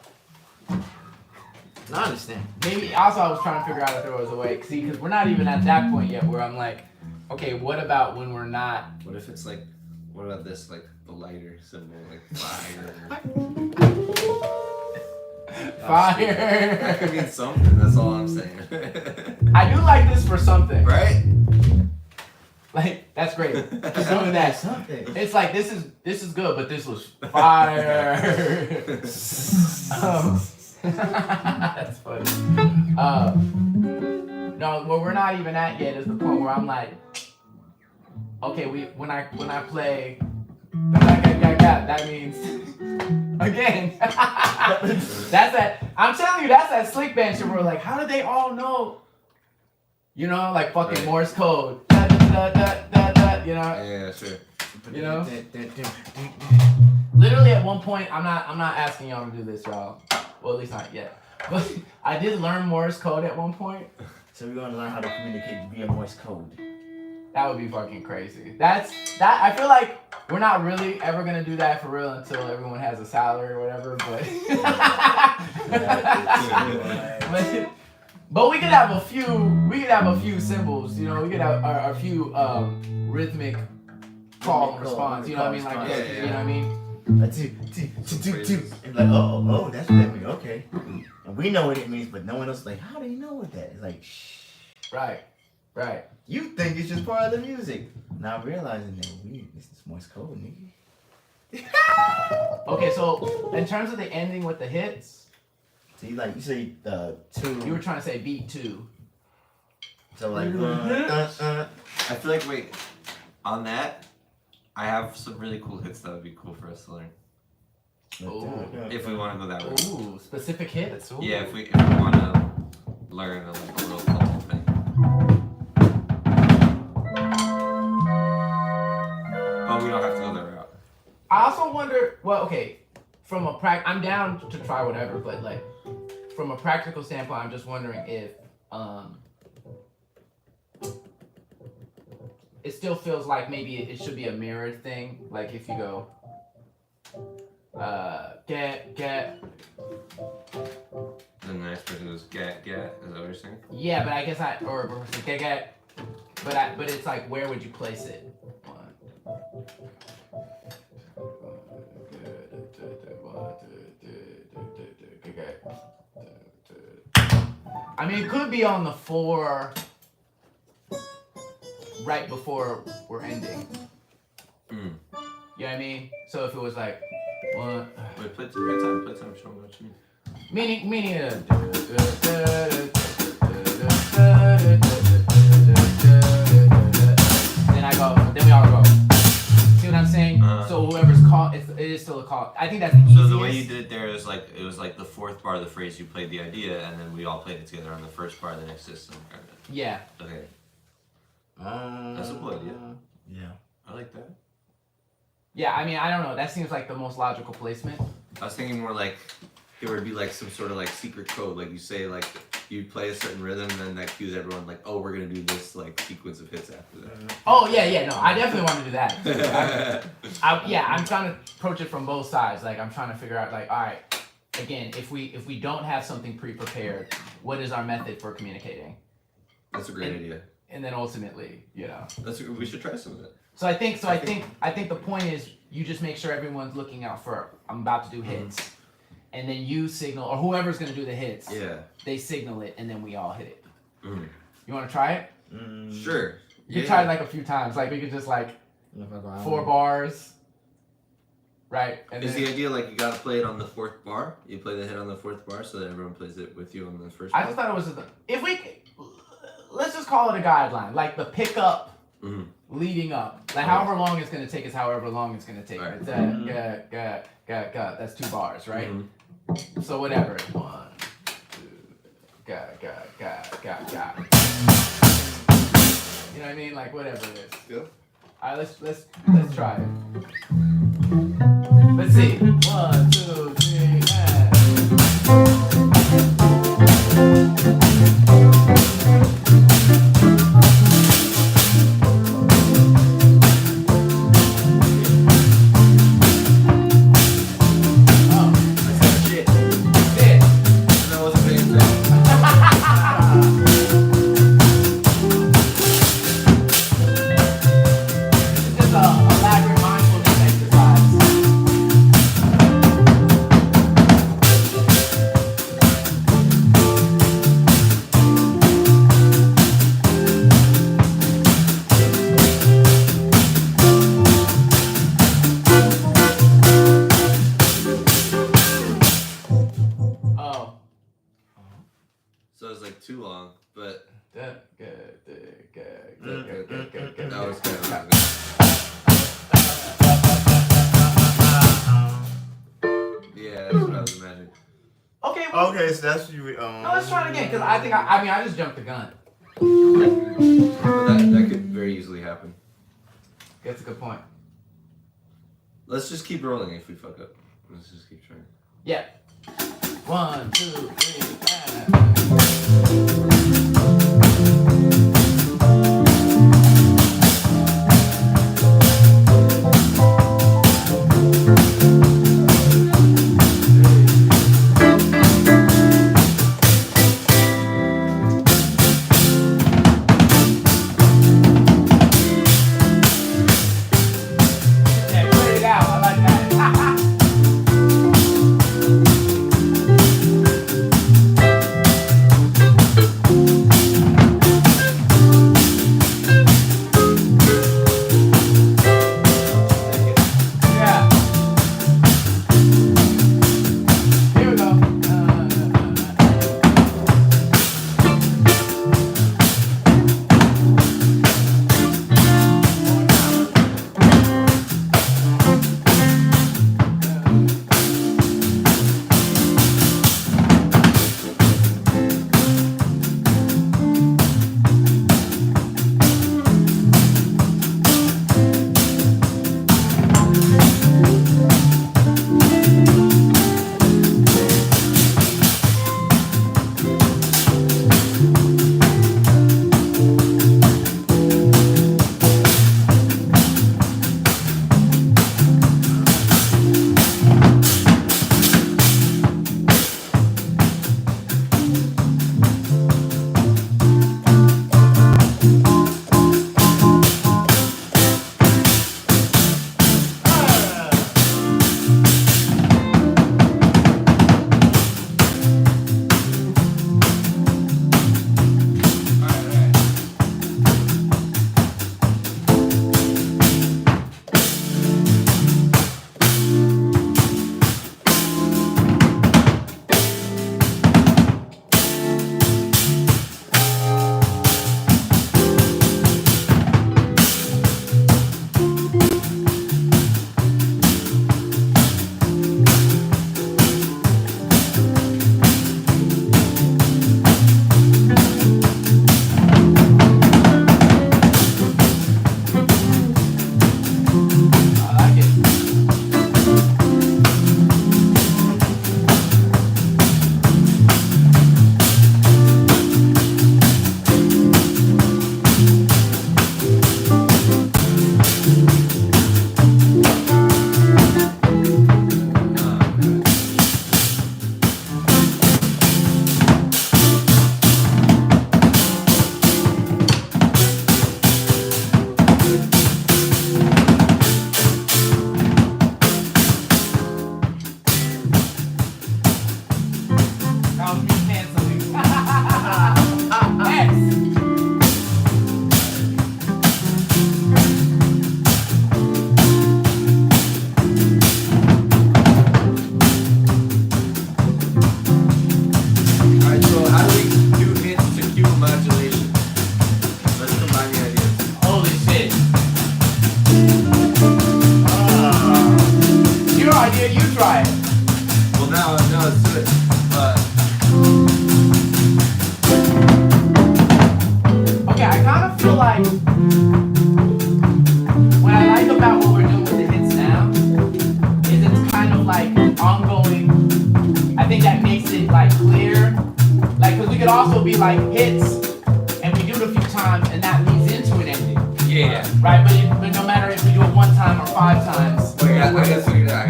I understand. Maybe also I was trying to figure out if there was a way. See, because we're not even at that point yet where I'm like, okay, what about when we're not? What if it's like, what about this, like the lighter symbol, like fire? Fire. That could mean something. That's all I'm saying. I do like this for something. Right? Like that's great. Keep doing that. Something. It's like this is good, but this was fire. That's funny. No, what we're not even at yet is the point where I'm like, okay, when I play, that means again. That's that. I'm telling you, that's that slick bench where we're like, how do they all know? You know, like fucking Right. Morse code. Da, da, da, da, da, da, you know. Yeah, sure. You know? Literally at one point, I'm not asking y'all to do this, y'all. Well, at least not yet. But I did learn Morse code at one point. So we're gonna learn how to communicate via Morse code. That would be fucking crazy. That I feel like we're not really ever gonna do that for real until everyone has a salary or whatever. But we could have a few symbols. You know, we could have a few rhythmic call and response. You know what I mean? Like Yeah, you know what I mean? And like, oh, that's what that means. Okay. And we know what it means, but no one else is like, how do you know what that is? Like, shh. Right. You think it's just part of the music. Not realizing that this is Morse code, nigga. Okay, so in terms of the ending with the hits, So you say the 2. you were trying to say beat 2. So like, I feel like, wait, on that, I have some really cool hits that would be cool for us to learn. If we want to go that way. Ooh, specific hits. Ooh. Yeah, if we want to learn a real cultural thing. But we don't have to go that route. I also wonder. Well, okay, from a I'm down to try whatever, but like from a practical standpoint, I'm just wondering if it still feels like maybe it should be a mirrored thing. Like if you go, Get. Then the next person goes get. Is that what you're saying? Yeah, but I guess get. But it's like, where would you place it? I mean, it could be on the 4 right before we're ending. You know what I mean? So if it was like 1. Wait, play time. Show me what you mean. Meaning. Then I go. Then we all go. See what I'm saying? So whoever's called, it is still a call. I think that's the easiest. So the way you did it there is like it was like the 4th bar of the phrase. You played the idea, and then we all played it together on the 1st bar of the next system. Kind of. Yeah. Okay. That's a cool idea. Yeah. I like that. Yeah, I mean, I don't know. That seems like the most logical placement. I was thinking more like there would be like some sort of like secret code, like you say like you play a certain rhythm, and then that cues everyone like, oh, we're gonna do this like sequence of hits after that. Oh yeah, no, I definitely want to do that. I'm trying to approach it from both sides. Like I'm trying to figure out like, all right, again, if we don't have something pre-prepared, what is our method for communicating? That's a great idea. And then ultimately, you know. We should try some of that. So I think the point is you just make sure everyone's looking out for I'm about to do hits. And then you signal, or whoever's gonna do the hits, they signal it, and then we all hit it. You wanna try it? Sure. You can try it like a few times. Like we could just like 4 bars. Right? And is then, the idea like you gotta play it on the 4th bar? You play the hit on the 4th bar so that everyone plays it with you on the 1st bar? I just thought it was let's just call it a guideline. Like the pickup leading up. Like however long it's gonna take is however long it's gonna take. Right. It's that's 2 bars, right? So whatever. 1, 2, ga. You know what I mean? Like whatever it is. Yeah. Alright, let's try it. Let's see. 1, 2, So it's like too long, but that was kind of yeah, that's what I was imagining. Okay. Okay, so that's what you. No, let's try it again because I think I just jumped the gun. But that could very easily happen. That's a good point. Let's just keep rolling if we fuck up. Let's just keep trying. Yeah. 1, 2, 3, try it. Well, now it's good. Okay, I kind of feel like what I like about what we're doing with the hits now is it's kind of like ongoing. I think that makes it like clear. Like, cause we could also be like hits, and we do it a few times, and that leads into an ending. Yeah. Right, but no matter if we do it 1 time or 5 times. Wait, I gotta figure it out.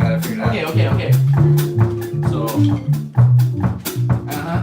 Okay. So. Uh-huh.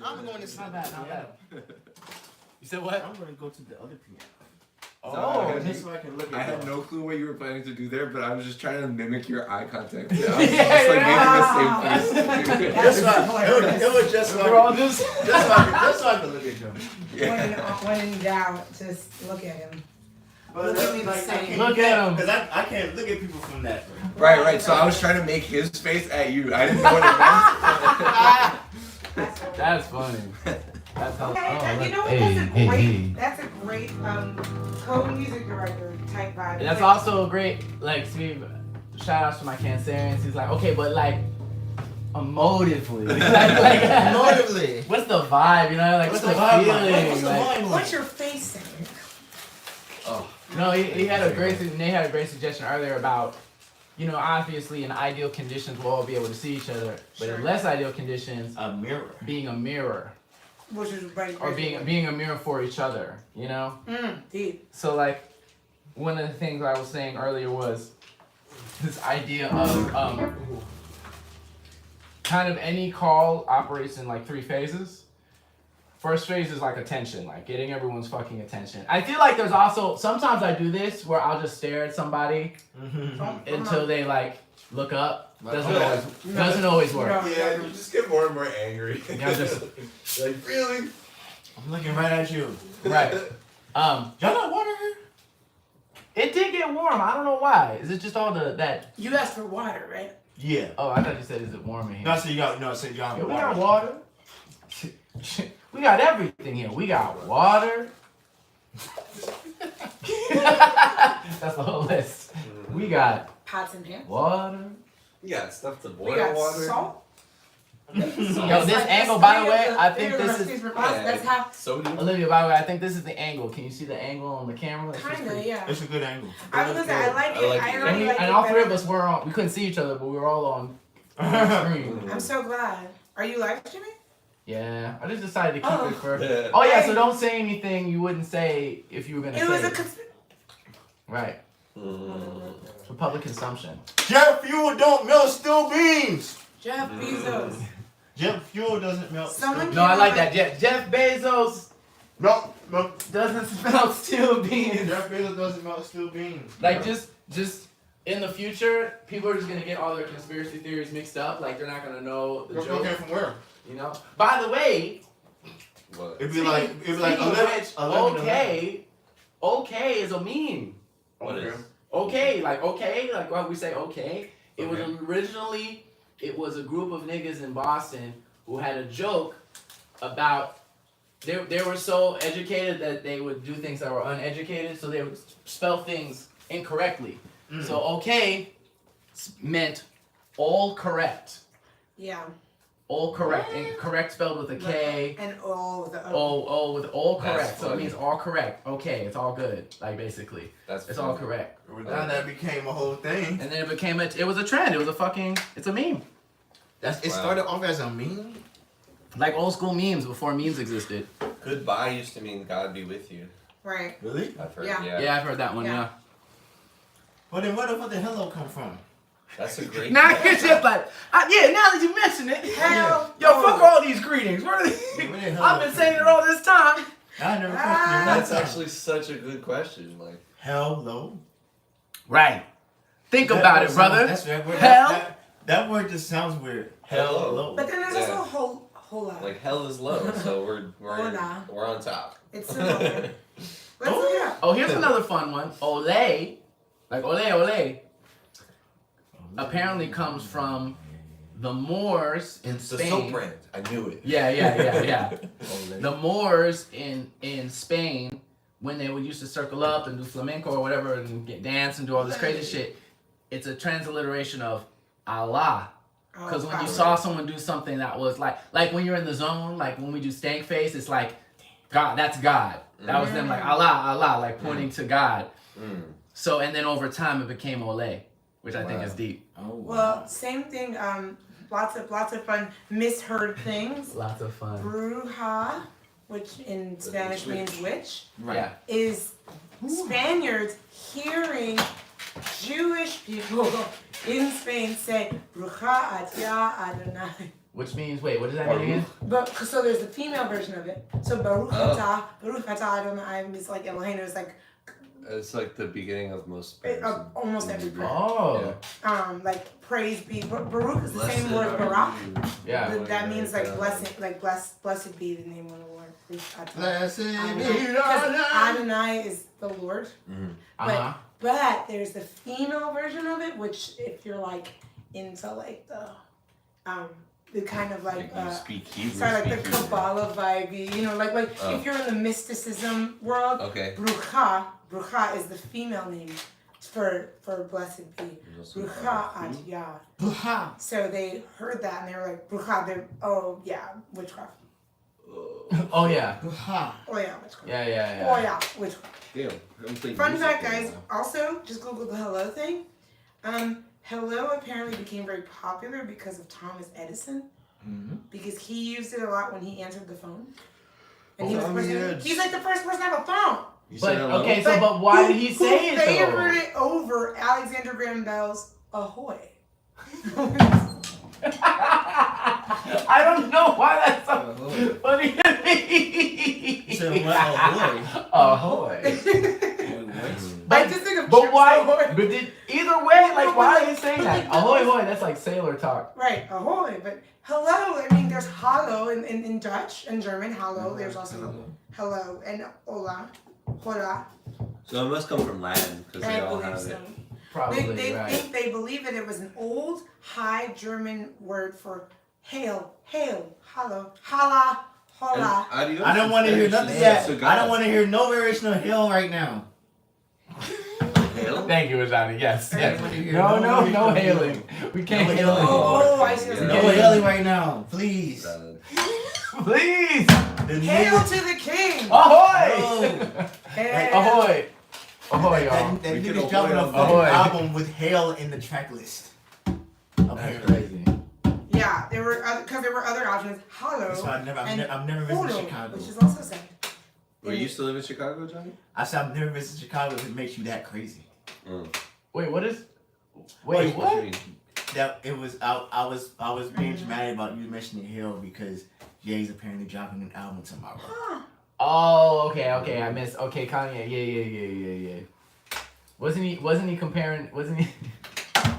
I'm going to sit Not bad, not bad. You said I'm what? going to go to the other piano. Oh, just so I can look at I had them. no clue what you were planning to do there, but I was just trying to mimic your eye contact. I was Yeah, just like yeah. making the same face. Just so it was just so We're all I just. just so I can look at them. When in doubt, just look at him. But Look at me the I same. can't- Look at 'em. Because I can't look at people from that. Right. So I was trying to make his face at you. I didn't know what it meant. That's funny. That's how. Okay, you know what? Hey, That's a hey, great. hey. That's a great co-music director type vibe. That's also a great, like, Steve, shout outs to my Cancerians. He's like, okay, but like, emotively. like, Emotively. what's the vibe, you know? Like, what's the vibe feeling? like? What's the Like, vibe like? What's your face saying? Oh. no, he had a great, Nate had a great suggestion earlier about, you know, obviously in ideal conditions we'll all be able to see each other, but Sure. in less ideal conditions, A mirror. being a mirror. Which is right. Or being a mirror for each other, you know? Deep. So like, one of the things I was saying earlier was this idea of kind of any call operates in like 3 phases. First phase is like attention, like getting everyone's fucking attention. I feel like there's also, sometimes I do this where I'll just stare at somebody until they like look up. Doesn't always work. No. Yeah, you just get more and more angry. Yeah, just- like really. I'm looking right at you. Right. Y'all not water here? get warm. I don't know why. Is it just all that? You asked for water, right? Yeah. Oh, I thought you said is it warm in here? No, so you got no, so you got Yeah, we got water. We got everything here. We got water. That's the whole list. We got Pots and pans. water. You got stuff to We boil got water. salt. Yo, It's this like- angle, it's by the three way, of I three think of the this recipes is for pasta. That's how. Sodium. Olivia. By the way, I think this is the angle. Can you see the angle on the camera? It's just Kinda, pretty- yeah. It's a good angle. I was gonna say I like I it. like I it. And, already like it. all three of better. us were on. We couldn't see each other, but we were all on screen. I'm so glad. Are you live streaming? Yeah, I just decided to keep Oh. it for. Yeah. Oh yeah, so don't say anything you wouldn't say if you were gonna It say was a. it. Right. For public consumption. Jet fuel don't melt steel beams. Jeff Bezos. Jet fuel doesn't melt. Someone steel No, I like that. Jeff Bezos No. doesn't smell steel beans. Jeff Bezos doesn't melt steel beams. Like just in the future, people are just gonna get all their conspiracy theories mixed up. Like they're not gonna know the joke. Okay, from where? You know. By the way, What? It'd be like speaking of 11, which, 11 okay is a meme. What is? Okay, like why we say okay. It was originally a group of niggas in Boston who had a joke about they were so educated that they would do things that were uneducated, so they would spell things incorrectly. So okay meant all correct. Yeah. All correct. And correct spelled with a K. And all the Oh, with all That's correct. So it funny. means all correct. Okay, it's all good. Like basically. That's It's all correct. Then that became a whole thing. And then it was a trend. It was it's a meme. It Wow. started off as a meme. Like old school memes before memes existed. Goodbye used to mean God be with you. Right. Really? I've heard. Yeah. Yeah. Yeah, I've heard that one, Yeah. yeah. But then where the fuck did hello come from? That's a great. Now it's just like, yeah, now that you mention it. Hell Yo, fuck all these greetings. Where are they? Where did hello I've been come saying it from? all this time. I never Ah. That's actually such a good question. Like, hello. Right. Think That about word it, brother. Sounds, that word, Hell. that word just sounds weird. Hello. But then there's Yeah. also whole lot. like hell is low, so Hola. we're on top. It's similar. Let's look it up. Oh, here's another fun one. Ole, like ole, apparently comes from the Moors in It's the Spain. soap brand. I knew it. Yeah. The Moors in Spain, when they would used to circle up and do flamenco or whatever and dance and do all this crazy shit, it's a transliteration of Allah. Because when you saw someone do something that was like when you're in the zone, like when we do stank face, it's like, God, that's God. That was them like Allah, like pointing to God. So, and then over time it became Ole, which I think Wow. is deep. Oh, Well, same thing. Lots of fun misheard things. Lots of fun. Bruja, which in Spanish means witch, right. Yeah. is Spaniards hearing Jewish people in Spain say Bruja atya Adonai. Which means, wait, what does that mean again? But so there's the female version of it. So Baruch atah Adonai means like Elohim is like It's like the beginning of most prayers. almost every prayer. Oh. Like praise be. Baruch is the Blessed same word as are Barak. you. Yeah. But that means like blessing, like blessed be the name of the Lord. Blessed be Because Adonai. Adonai is the Lord. Uh-huh. But there's the female version of it, which if you're like into like the kind of like you speak Hebrew. sorry, like the speak Hebrew. Kabbalah vibe, you know, like Oh. if you're in the mysticism world, Okay. Brucha is the female name for blessed be. There's also Brucha at Yah. Bruja. So they heard that and they were like, Brucha, oh yeah, witchcraft. Oh, yeah. Bruja. Oh yeah, witchcraft. Yeah. Oh yeah, witchcraft. Damn, I'm playing Fun music fact, right guys. now. Also, just Google the hello thing. Hello apparently became very popular because of Thomas Edison, because he used it a lot when he answered the phone. And he was the Oh, person, yeah. he's like the first person to have a phone. You But, said hello? okay, so, but why did he Who say it, favored though? it over Alexander Graham Bell's Ahoy? I don't know why that's so funny to me. You said what? Ahoy. I just think of But Chips why? Ahoy. But either way, like, why are you saying that? Ahoy, hoy, that's like sailor talk. Right, ahoy. But hello, I mean, there's hallo in Dutch and German, hallo. There's also hello and hola. hola. So it must come from Latin because they I all believe have so. it. Probably They right. think they believe that it was an old High German word for hail, hello, holla, hola. And adios I don't in want to hear Spanish nothing is yet. cigar. I don't want to hear no variation of hell right now. Hail? Thank you, Ajani. Yes, yes. No, No hailing. We can't No hail hailing. anymore. Oh, I see. Yeah. No hailing right now, please. Please. The Hail niggas- to the king! Ahoy! Hail. Ahoy! Ahoy, y'all. That We nigga's can dropping a ahoy. fucking Ahoy. album with hail in the track list. That's Apparently. crazy. Yeah, there were other options. Hollow. That's why I've and never visited Holo, Chicago. which is also sad. Were you still live in Chicago, Johnny? I said I've never visited Chicago if it makes you that crazy. Wait, what is? Wait, Wait, What do you what? mean? That it was I was being dramatic about you mentioning Hill because Jay's apparently dropping an album tomorrow. Oh, okay. I missed. Okay, Kanye. Yeah. Wasn't he comparing? Wasn't he?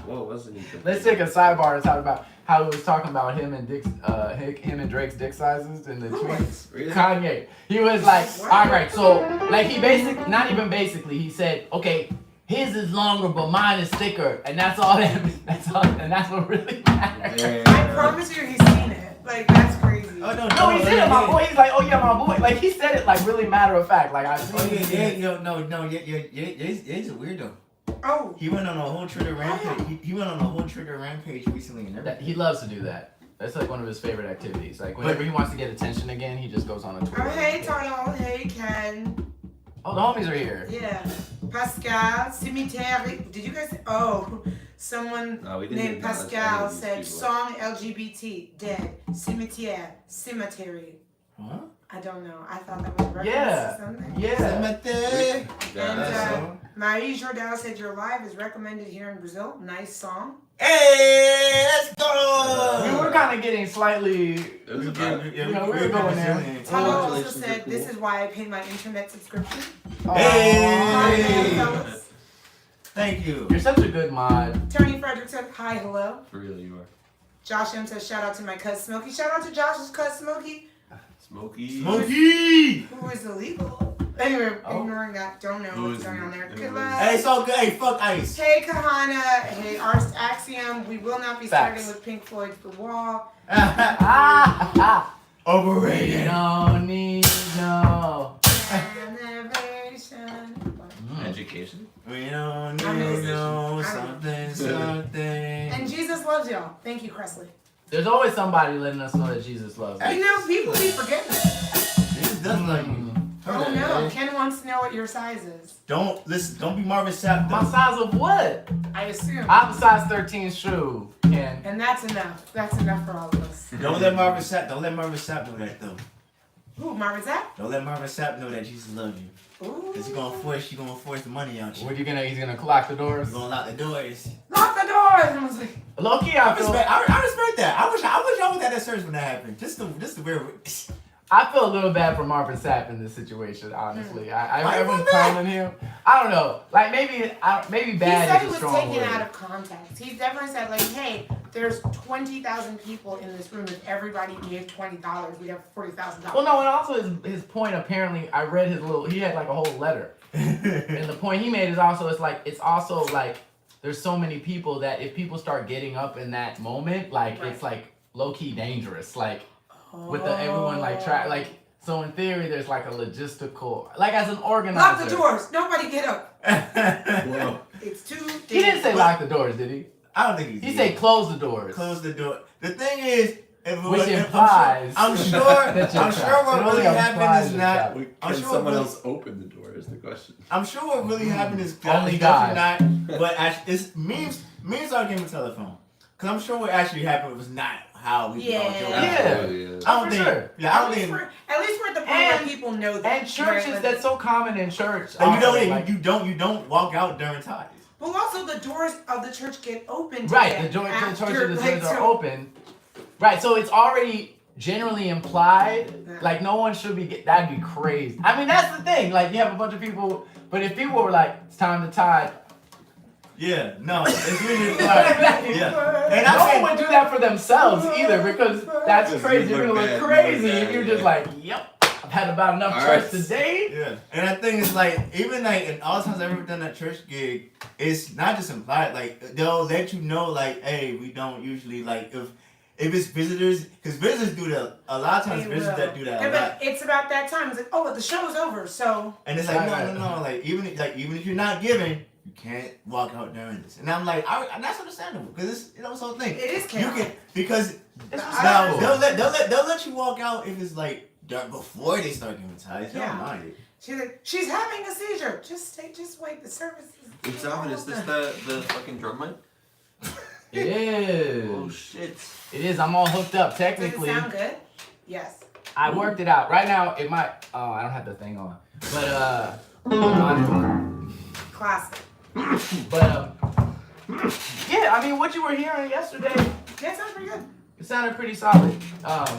Whoa, wasn't he? Let's take a sidebar to talk about how he was talking about him and Drake's dick sizes in the Who tweets. was? Really? Kanye. He was like, What? all right, so like he basically, not even basically, he said, okay, his is longer, but mine is thicker, and that's all. That's all, and that's what really matters. I promise you he's seen it. Like, that's crazy. Oh No, he said it, my boy. He's like, oh yeah, my boy. Like he said it like really matter of fact. Like I seen Oh it. Jay's a weirdo. Oh, He went on a whole Twitter rampage. He went on a whole Twitter rampage recently and That- everything. He loves to do that. That's like one of his favorite activities. Like whenever he wants to get attention again, he just goes on a Twitter. oh hey, rampage. Tano. Hey, Ken. Oh, the homies are here. Yeah. Pascal, Cimetière. Did you guys? Oh, someone No, we didn't named acknowledge any Pascal of these said people. song LGBT dead Cimetière cemetery. Huh? I don't know. I thought that was a reference Yeah. to something. Yeah. Cemetery. And Yeah. Marie Jordal said your live is recommended here in Brazil. Nice song. Hey, let's We go. were kind of getting slightly. It was a Yeah, vibe. You know, we were going there. Tano also Congratulations, said you're this cool. is why I pay my internet subscription. Hey. Hi, fellas. Thank you. You're such a good mod. Tony Frederick said hi, hello. For real, you are. Josh M says shout out to my cousin Smokey. Shout out to Josh's cousin Smokey, Smokey. Smokey. who is illegal. Anyway, Oh. ignoring that, don't know Who what's is going on there. who Good is- luck. Hey, it's all good. Hey, fuck Ice. Hey Kahana, hey Ars Axiom. We will not be Facts. starting with Pink Floyd's The Wall. Overrated. No need no. Generation. Education. We don't I miss need no it. something. And Jesus loves y'all. Thank you, Cressley. There's always somebody letting us know that Jesus loves us. You know, people be forgetting. Jesus does love you. Oh no, Ken wants to know what your size is. Don't listen. Don't be Marvin Sapp. My size of what? I assume. I have a size 13 shoe, Ken. And that's enough. That's enough for all of us. Don't let Marvin Sapp. Don't let Marvin Sapp know that though. Who, Marvin's that? Don't let Marvin Sapp know that Jesus loves you. Ooh. Cause you gonna force the money out you. What you gonna? He's gonna lock the doors. You gonna lock the doors. Lock the doors! And I was like, Low key, I I feel. respect that. I wish y'all was at that service when that happened. Just the weird. I feel a little bad for Marvin Sapp in this situation, honestly. Why you I've been feel bad? clowning him. I don't know. Like maybe maybe he bad said is it a was strong taken word. out of context. He definitely said, like, hey, there's 20,000 people in this room. If everybody gave $20, we'd have $40,000. Well, no, and also his point apparently, I read his little. He had like a whole letter, and the point he made is also it's also like there's so many people that if people start getting up in that moment, like Right. it's like low key dangerous, like with the everyone like try like. So in theory, there's like a logistical, like as an organizer. Lock the doors. Nobody get up. Whoa. It's too He didn't say dangerous. lock the doors, did he? I don't think He did. said close the doors. Close the door. The thing is, Which implies I'm sure that you're what trapped. It really only happened implies is you're not. trapped. I'm Can sure someone what- else open the door is the question. I'm sure what really happened is Only is God. definitely not. But it's memes. Memes are game of telephone. Cause I'm sure what actually happened was not how we Yeah. all joke. Yeah. Absolutely, I don't For think. sure. Yeah, I don't At least think. we're at the point And- where people know that. And churches, right? that's so common in church. And you also, don't. like- You don't walk out during ties. But also the doors of the church get opened. Right, again the church after, of the like, doors are so- open. Right, so it's already generally implied. Yeah. Like no one should be. That'd be crazy. I mean, that's the thing. Like you have a bunch of people, but if people were like, "It's time to tie," Yeah. No. It's really like. Yeah. And no I one think. would do that for themselves either, because that's Because crazy. you You're look gonna bad, look you look crazy bad, if you're yeah. just like, "Yep, had about enough All church right. today. Yeah, and I think it's like even like in all the times I've ever done that church gig, it's not just implied. Like they'll let you know, like, hey, we don't usually like if it's visitors, because visitors do that a lot of times. They Visitors will. that do that a And lot, but it's about that time. It's like, oh, well, the show's over, so and it's like no. Like even if you're not giving, you can't walk out during this. And I'm like, and that's understandable because it's this whole thing. it is You chaos. can because It's now respectful. they'll let you walk out if it's like before they start giving tithes. They Yeah. don't mind it. She's like, she's having a seizure. Just wait. The service is. Examine, is this the fucking drum mic? It is. Oh shit. It is. I'm all hooked up Does technically. it sound good? Yes. I worked it out. Right now, it might. Oh, I don't have the thing on. But Classic. yeah. I mean, what you were hearing yesterday, That sounds pretty good. it sounded pretty solid.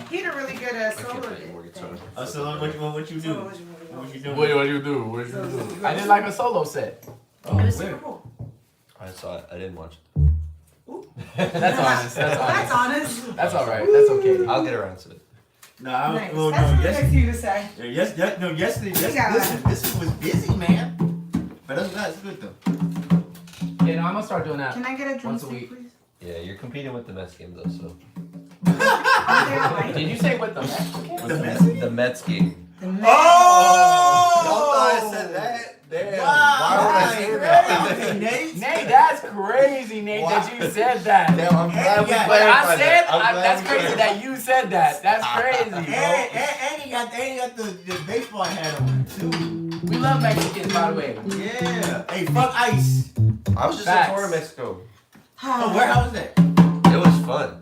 He had a really good I solo can't play thing. more guitar. So what you do? Solo was really What you good. doing? What you do? What you do? I did like a solo set. Oh, It was weird. super cool. I saw it. I didn't watch That's honest. That's That's honest. honest. That's all right. That's okay. it. I'll get around to it. No, Nice. well, That's no, what yes, nice of you to say. yesterday. got This was busy, man. But that's good though. Yeah, no, I'm gonna start doing that. Can I get a Once a drumstick, week. please? Yeah, you're competing with the Mets game though, so. Are they all right? Did you say what the Mets? The Mets? The Mets game. The Mets. Oh! Y'all thought I said that? Damn. Wow. Why would I say that? Okay, Nate. Nate, that's crazy, Nate, that you said that. Damn, I'm glad we Yeah, But I clarified said that. I'm glad that's we crazy clarified. that you said that. That's crazy, bro. And he got the baseball hat on too. We love Mexicans, by the way. Yeah. Hey, fuck ice. I was just Facts. in Florida, Mexico. Oh, where? How was that? It was fun.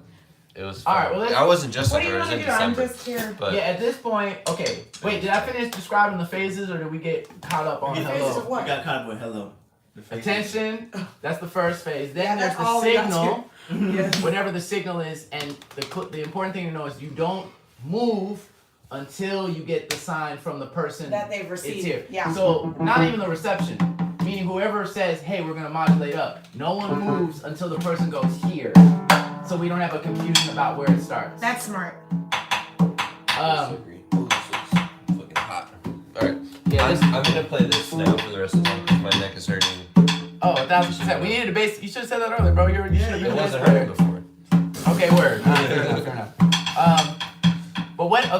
It was fun. All right, well, let's- I wasn't just What in do you there, it was want to in do? I'm December. just here. But Yeah, at this point, okay. Wait, did I finish describing the phases, or did we get caught up on The phases of hello? what? We got caught up with hello. The phases. Attention, that's the first phase. Then Yeah, there's that's the all we got signal. Yes. Whatever the signal is, and the important thing to know is you don't move until you get the sign from the person That they've it's received. here. Yeah. So not even the reception, meaning whoever says, "Hey, we're gonna modulate up," no one moves until the person goes here. So we don't have a confusion about where it starts. That's smart. disagree. Ooh, this is fucking hot. Alright. Yeah, this, I'm gonna play this now for the rest of the time because my neck is hurting. oh, 1,000%. We needed a bass. You should have said that earlier, bro. You should have been It a bass wasn't player. hurting before. Okay, word. Fair enough, fair enough. But what are,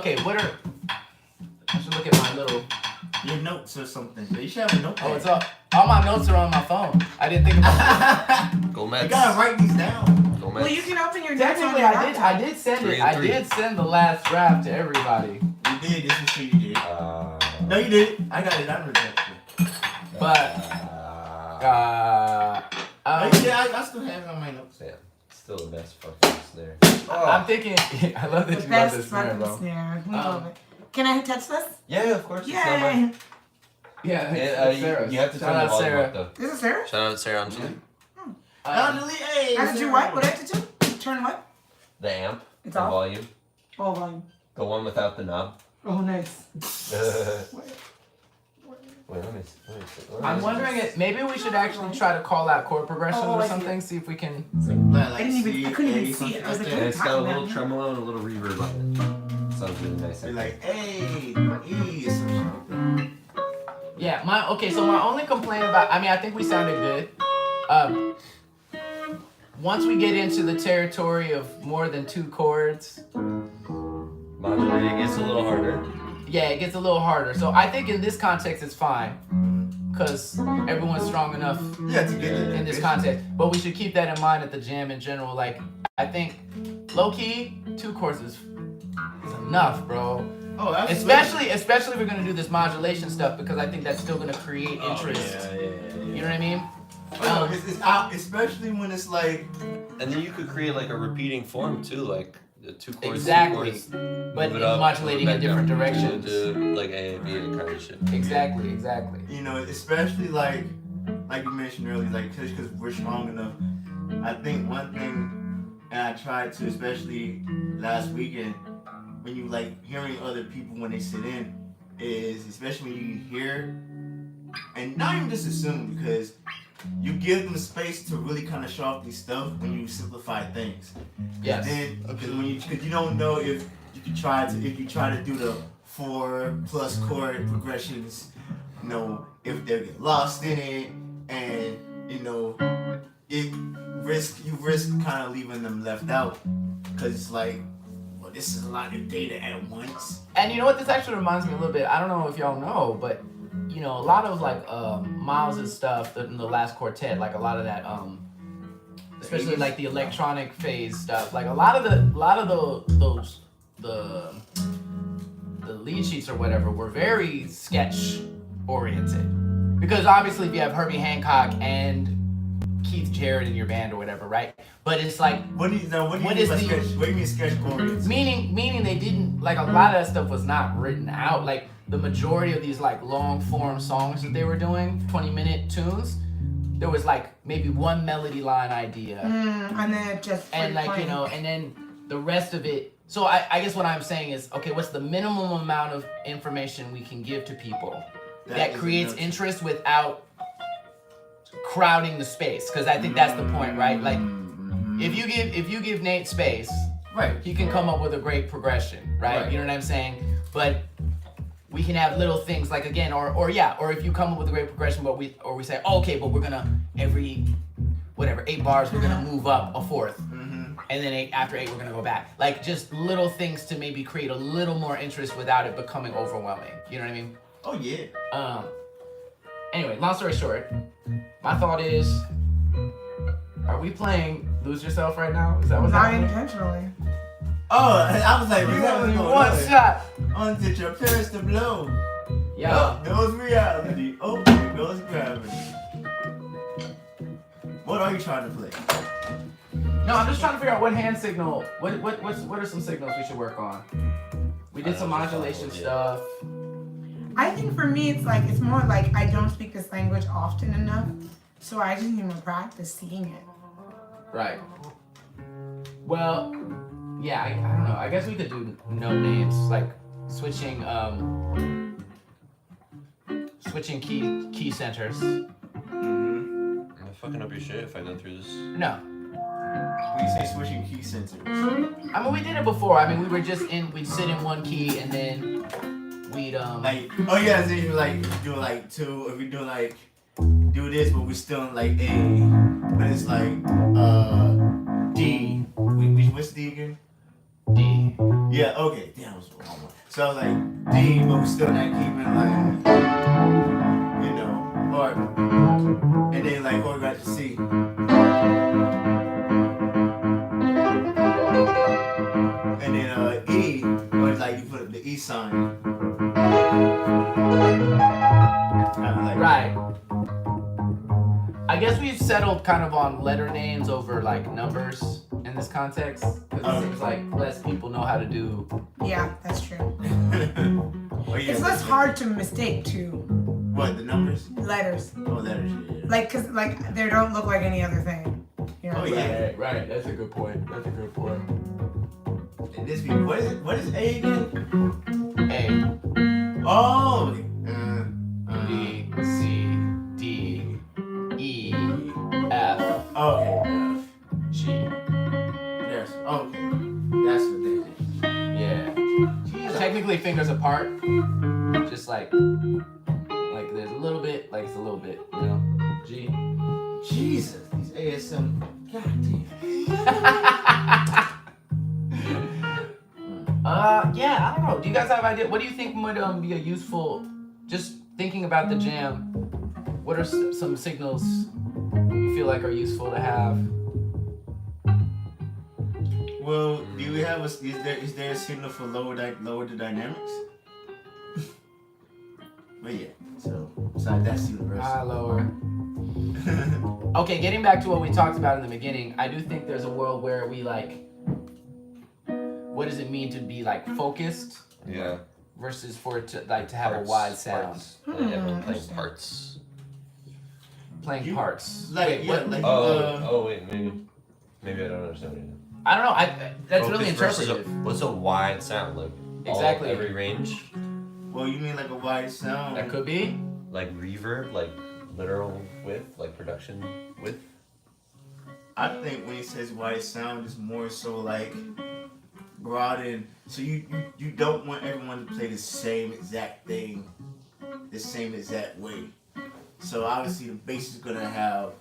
I should look at my little, Your notes or something. You should have a notepad. oh, it's all my notes are on my phone. I didn't think about it. Go You Mets. gotta write these down. Go Mets. Well, you can open your notes on Technically, your I laptop. did send 3 it. and I 3. did send the last draft to everybody. You did. This is true. You did. No, you did. I got it. I remember that. But, Oh, yeah, I still have it on my notes. Yeah, still the best fucking snare. I'm thinking, I love that The you love best this snare, fucking bro. snare. We love it. Can I touch this? Yeah, of course. it's not mine. Yay! Yeah, Yeah, Sarah. you have to Shout turn the out volume Sarah. up though. This is Sarah? Shout out Sarah Angeli. Hey, How did you what? What did I have to do? Turn what? The amp, It's the off? volume, Oh, volume. the one without the knob. Oh, nice. Wait, let me see. I'm wondering if maybe we should actually try to call out chord progressions Oh, or I see something, see if we can. I couldn't even see it. I was like, And it's got a little Talking tremolo and a little reverb on it. Sounds really nice. Be like, hey, E, or some shit like that. Yeah, okay, so my only complaint about, I think we sounded good. Once we get into the territory of more than 2 chords, Modulating gets a little harder. yeah, it gets a little harder. So I think in this context it's fine, because everyone's strong enough Yeah, to get it in this context. But we should keep that in mind at the jam in general. Like, I think low-key, 2 chords is enough, bro. Oh, absolutely. Especially if we're gonna do this modulation stuff, because I think that's still gonna create interest. You know what I mean? Oh, it's out, especially when it's like, And then you could create like a repeating form too, like the 2 chords. Exactly. 2 chords, But move it up, modulating move it in back different down. directions. Do like A and B and kind of shit. Exactly. you know, especially like you mentioned earlier, like, because we're strong enough. I think one thing, and I tried to, especially last weekend, when you like hearing other people when they sit in, is especially when you hear, and not even just assume, because you give them space to really kind of show off these stuff when you simplify things. Yes. Then, because you don't know if you try to do the 4+ chord progressions. You know, if they get lost in it, and you know, you risk kind of leaving them left out, because it's like, well, this is a lot of data at once. And you know what? This actually reminds me a little bit. I don't know if y'all know, but you know, a lot of like Miles' stuff in the last quartet, like a lot of that, especially like the electronic phase stuff, like a lot of the lead sheets or whatever were very sketch oriented, because obviously if you have Herbie Hancock and Keith Jarrett in your band or whatever, right? But it's like, What do you mean sketch oriented? meaning they didn't, like, a lot of that stuff was not written out. Like the majority of these like long form songs that they were doing, 20-minute tunes, there was like maybe one melody line idea, and then it just and like you know, and then the rest of it. So I guess what I'm saying is, okay, what's the minimum amount of information we can give to people that creates interest without crowding the space? Because I think that's the point, right? Like if you give Nate space, Right. he can come up with a great progression, right? You know what I'm saying? But we can have little things like, again, or if you come up with a great progression, but we say, oh, okay, but we're gonna every 8 bars we're gonna move up a fourth, and then after 8 we're gonna go back. Like just little things to maybe create a little more interest without it becoming overwhelming. You know what I mean? Oh yeah. Anyway, long story short, my thought is, are we playing Lose Yourself right now? Is that what's not happening? intentionally. Oh, I was like, You only one shot. Until your parents to blow. Yeah. There goes reality. Oh, there goes gravity. What are you trying to play? No, I'm just trying to figure out what hand signal. What are some signals we should work on? We did some modulation stuff. I think for me, it's more like I don't speak this language often enough, so I just need to practice seeing it. Right. Well, yeah, I don't know. I guess we could do no names, like switching key centers. Am I fucking up your shit if I go through this? No. When you say switching key centers. I mean, we did it before. I mean, we'd sit in one key and then we'd Like, oh yeah, so you like do like 2, if we do like do this, but we're still in like A, but it's like D. What's D again? D. Yeah, okay. Damn, I was wrong one. So like D, but we're still not keeping like, you know, or and then like going back to C. And then E, or like you put the E sign. Right. I guess we've settled kind of on letter names over like numbers in this context, because it seems like less people know how to do. Yeah, that's true. Oh, yeah, It's less hard to mistake too. What, the numbers? Letters. Oh, letters, yeah. Like, cause like they don't look like any other thing. You know Oh, what I'm saying? yeah. Right. That's a good point. And this be, what is A again? A, Oh! B, C, D, E, F, Okay. G. Yes. Okay. That's what they did. Yeah. Technically fingers apart. Just like there's a little bit, like it's a little bit, you know? G. Jesus, these ASM. Goddamn. Yeah, I don't know. Do you guys have idea? What do you think would be a useful, just thinking about the jam, what are some signals you feel like are useful to have? Well, do we have is there a signal for lower the dynamics? But yeah, so that's universal. High, lower. Okay, getting back to what we talked about in the beginning, I do think there's a world where we like, what does it mean to be like focused? Yeah. Versus for it to like to have a wide sound. Parts. Everyone playing parts. Playing parts. Like, Wait, yeah, what? Oh wait, maybe I don't understand what you mean. I don't know. That's really Focus versus interpretive. what's a wide sound? Like Exactly. every range? Well, you mean like a wide sound? That could be. Like reverb, like literal width, like production width? I think when he says wide sound, it's more so like broaden. So you don't want everyone to play the same exact thing, the same exact way. So obviously the bass is gonna have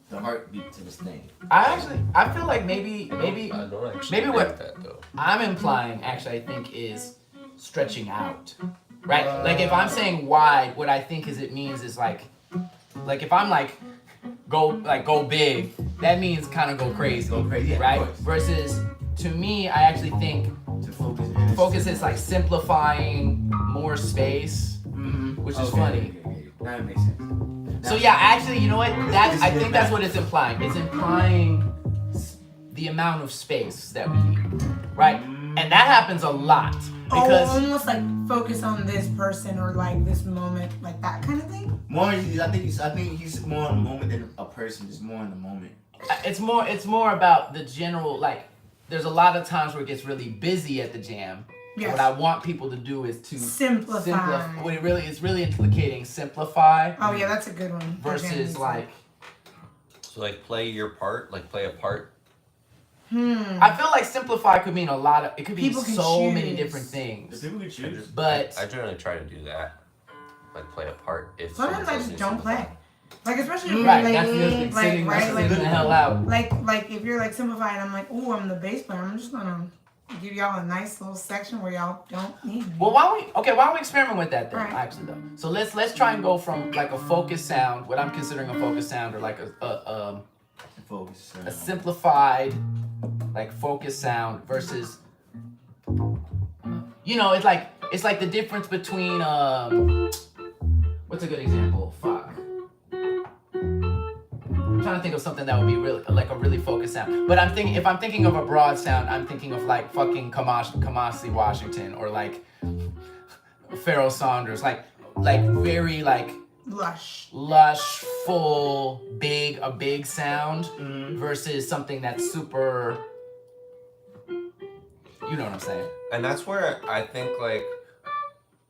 the heartbeat to this thing. I feel like maybe I don't actually maybe agree what- with that though. I'm implying, actually, I think is stretching out, right? Like if I'm saying wide, what I think is it means is like if I'm like go big, that means kind of go crazy, Go crazy, yeah, of right? course. Versus to me, I actually think To focus. focus is like simplifying more space, which is funny. Okay. That makes sense. So yeah, actually, you know what? That's I think that's what it's implying. It's implying the amount of space that we need, right? And that happens a lot because almost like focus on this person or like this moment, like that kind of thing. More, I think he's more in the moment than a person. Just more in the moment. it's more about the general, like there's a lot of times where it gets really busy at the jam. Yes. What I want people to do is to Simplify. What it really is really implicating simplify Oh yeah, that's a good one. versus like So like play your part, like play a part. I feel like simplify could mean a lot of it could be People can so many choose. different The things. people can choose. But I generally try to do that, like play a part. If Sometimes I someone's just listening don't to play. the Like especially if right, you're that's the other thing. like Sitting, right, sitting the hell out. like if you're like simplifying, I'm like, ooh, I'm the bass player. I'm just gonna give y'all a nice little section where y'all don't need me. Well, why don't we experiment with that then? Right. Actually, though, so let's try and go from like a focus sound, what I'm considering a focus sound, or like Focus. a simplified like focus sound versus, you know, it's like the difference between what's a good example? Fuck. I'm trying to think of something that would be really like a really focused sound. But if I'm thinking of a broad sound, I'm thinking of like fucking Kamasi Washington or like Pharoah Saunders, like very like lush, full, a big sound versus something that's super. You know what I'm saying? And that's where I think like,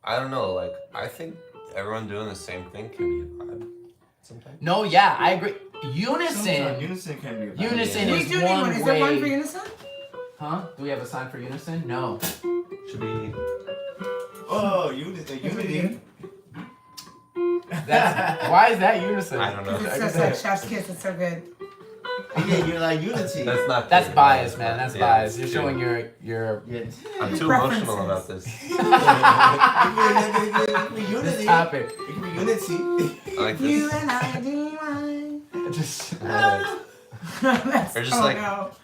I don't know, like I think everyone doing the same thing can be a vibe sometimes. No, yeah, I agree. Unison can be. A Unison We is do need one one. Is there one for way. unison? Huh? Do we have a sign for unison? No. Should be. Oh, unity. That's why is that unison? I don't know. It's just like chef's kiss. It's so good. Yeah, you're like unity. That's not. That's good. bias, man. That's Yeah, bias. it's You're true. showing your. Yeah. I'm too Preferences. emotional about this. It can be unity. This topic. It can be unity. I like You this. and I do one. Just. That's Or just so like- dope.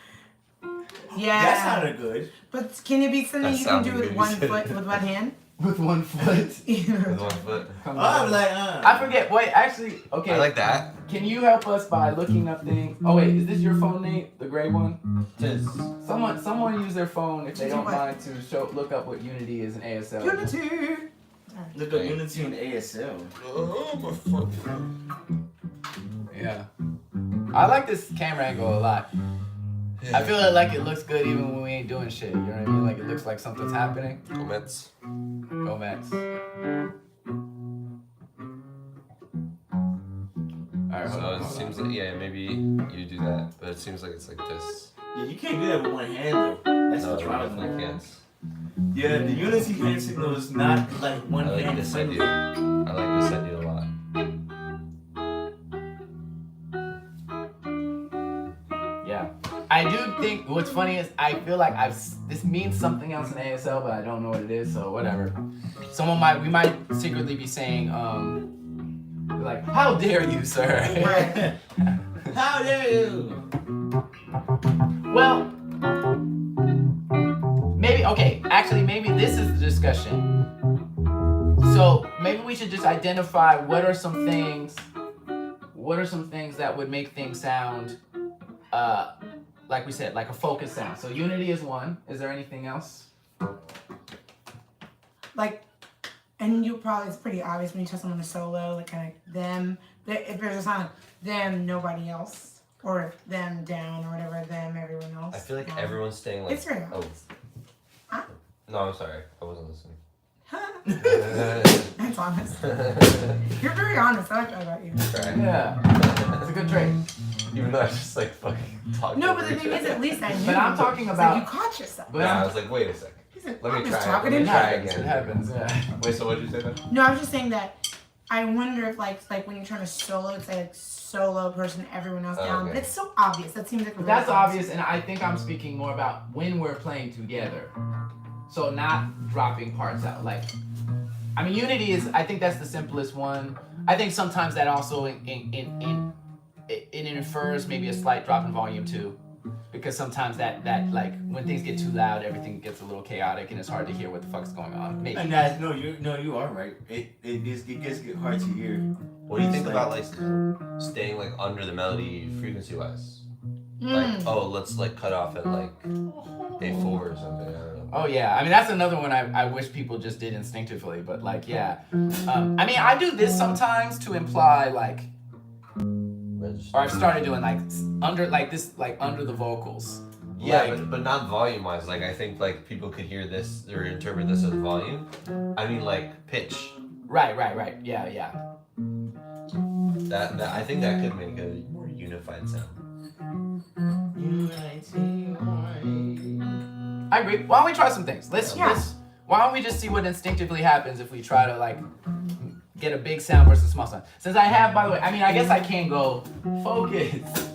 Yeah. That sounded good. But can it be something That you can do sounded with good. one foot, with one hand? With one foot. With one foot. Oh, I'm like, I forget. Wait, actually, okay. I like that. Can you help us by looking up things? Oh wait, is this your phone, Nate? The gray one? Someone use their phone if they don't mind to look up what Unity is in ASL. Unity. Look up unity in ASL. Yeah. I like this camera angle a lot. I feel like it looks good even when we ain't doing shit. You know what I mean? Like it looks like something's happening. Comments. Go Max. Alright, hold So on. it seems like maybe you do that, but it seems like it's like this. Yeah, you can't do that with one hand though. That's No, the it problem. definitely can't. Yeah, the unity hand signal is not like one I like hand this signal. idea. I like this idea a lot. Yeah. I do think what's funny is I feel like this means something else in ASL, but I don't know what it is, so whatever. We might secretly be saying, like, how dare you, sir? Right. How dare you? Well, maybe this is the discussion. So maybe we should just identify what are some things that would make things sound, like we said, like a focus sound. So unity is one. Is there anything else? Like, and it's pretty obvious when you tell someone to solo, like kind of them. If there's a sound, them, nobody else, or them down, or whatever, them, everyone else. I feel like Yeah. everyone's staying like. It's very Oh. Huh? No, I'm sorry. I wasn't listening. That's honest. You're very honest. I like that about you. Right. Yeah, it's a good trait. Even though I just like fucking talking. No, but the thing is, at least I knew. But I'm talking It's about. like you caught yourself. But Yeah, I I'm, was like, wait a second. He's like, Let me I'm just try. talking Let in me try head. again. it happens. Yeah. Wait, so what did you say then? No, I was just saying that I wonder if like when you're trying to solo, it's like solo person, everyone else down. Okay. But it's so obvious. That seems like a But real that's thing. obvious, and I think I'm speaking more about when we're playing together. So not dropping parts out. Like, I mean, unity is. I think that's the simplest one. I think sometimes that also it infers maybe a slight drop in volume too, because sometimes that like when things get too loud, everything gets a little chaotic, and it's hard to hear what the fuck's going on. Maybe. And guys, you are right. It gets hard to hear. What do you think about like staying like under the melody frequency wise? Like, oh, let's like cut off at like A4 or something. I don't know. Oh yeah, I mean that's another one I wish people just did instinctively, but like yeah, I mean I do this sometimes to imply like, or I've started doing like under the vocals. Yeah, Like- but not volume wise. Like I think like people could hear this or interpret this as volume. I mean like pitch. Right, yeah. That I think that could make a more unified sound. I agree. Why don't we try some things? Yeah. Why don't we just see what instinctively happens if we try to like get a big sound versus small sound? Since I have, by the way, I mean I guess I can go focus.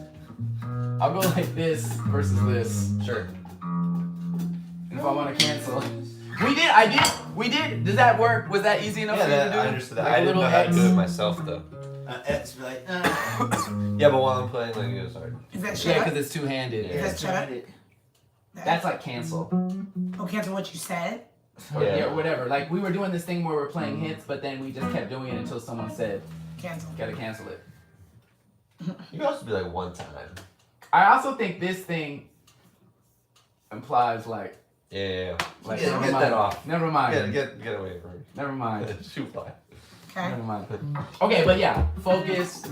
I'll go like this versus this. Sure. And if I want to cancel. We did. Does that work? Was that easy enough Yeah, for you to that, do? I understood that. Like I a didn't little know how to X? do it myself though. It's like, Yeah, but while I'm playing, like it was hard. Is that Yeah, shut up? because it's two-handed. Yeah. That's shut up? That's like cancel. Oh, cancel what you said? Or, Yeah. yeah, whatever. Like we were doing this thing where we're playing hits, but then we just kept doing it until someone said, Cancel. gotta cancel it. You could also be like one time. I also think this thing implies like Yeah. like Yeah, never get mind. that off. Never mind. Get away from me. Never mind. Shoot fly. Okay. Never mind. Okay, but yeah, focus.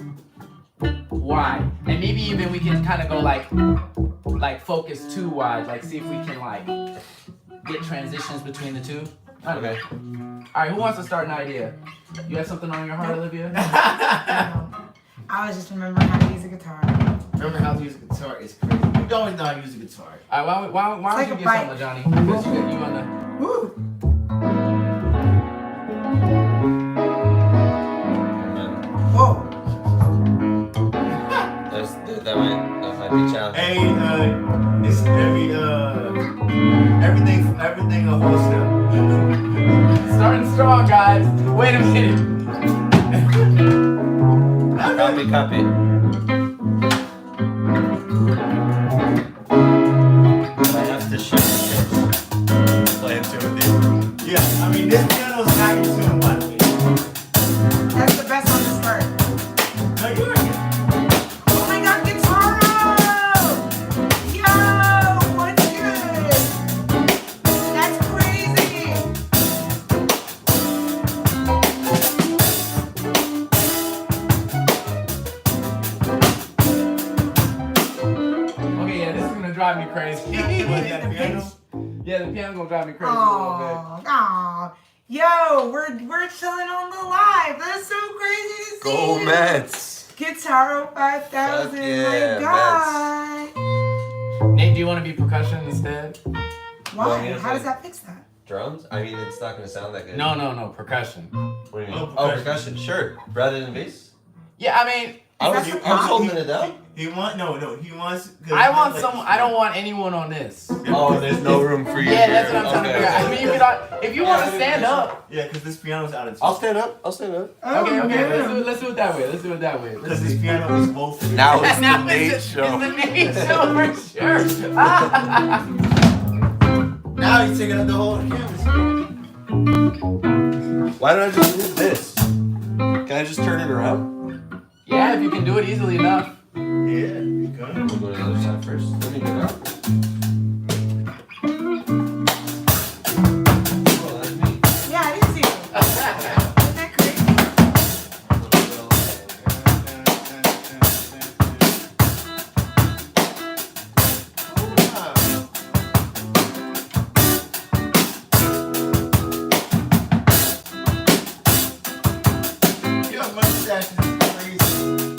Wide, and maybe even we can kind of go like focus too wide. Like see if we can like get transitions between the two. Okay. All right, who wants to start an idea? You have something on your heart, Olivia? I was just remembering how to use a guitar. Remember how to use a guitar? It's crazy. You always know how to use a guitar. All right, why don't It's you like get a something, Johnny? Because you on the. Woo! Whoa! That might be challenging. Hey, it's everything a whole step. Starting strong, guys. Wait a minute. Copy. I have to shift the play into with you. Yeah, I mean this piano's not in tune, by the way. That's the best one to start. No, you're right. Oh my god, Guitaro! Yo! What's good? That's crazy! Okay, yeah, this is gonna drive me crazy. What, that piano? Yeah, the piano's gonna drive me crazy a little bit. Aw, yo, we're chilling on the live. That's so crazy to see. Go Mets! Guitaro 5000, Fuck yeah, my god. Nate, do you want to be percussion instead? Why? Well, I mean, it's How does like- that fix that? Drums? I mean, it's not gonna sound that good. No, percussion. What do you mean? Oh, Oh, percussion. Sure. Rather than bass. Yeah, I mean, I was that the holding it down. He wants. I want someone. I don't want anyone on this. Oh, there's no room for you. Yeah, here. that's what I'm trying to figure out. I mean, you could, if you want to stand up. Yeah, because this piano's out of tune. I'll stand up. Okay, let's do it that way. Because this piano is woeful. Now it's Now the Nate it's show. the Nate show for sure. Now he's taking up the whole canvas. Why don't I just do this? Can I just turn it around? Yeah, if you can do it easily enough. Yeah, you got We'll go to the other side first. Let me get out. Oh, that's me. Yeah, I didn't see it. Isn't that crazy? Your mustache is crazy.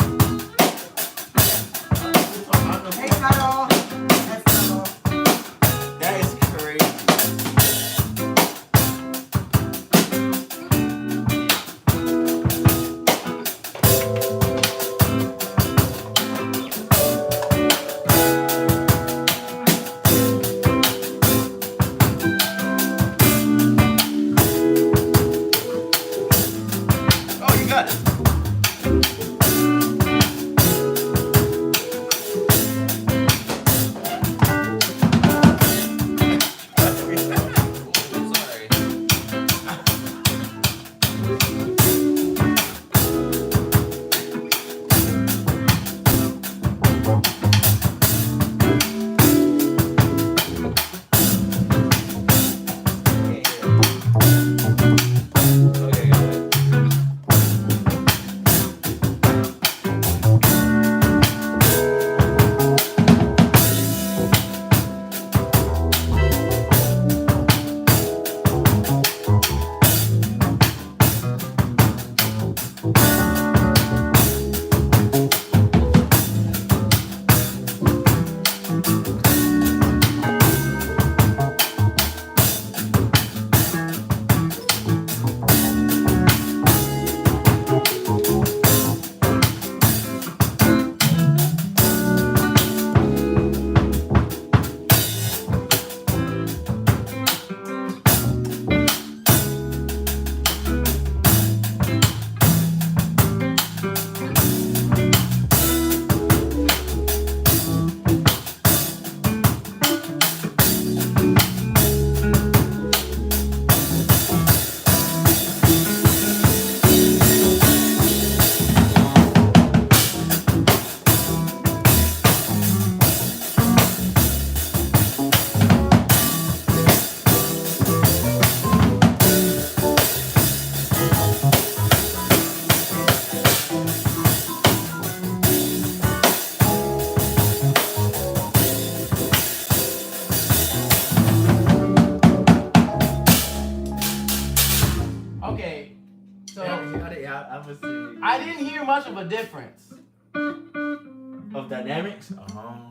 much of a difference. Of dynamics?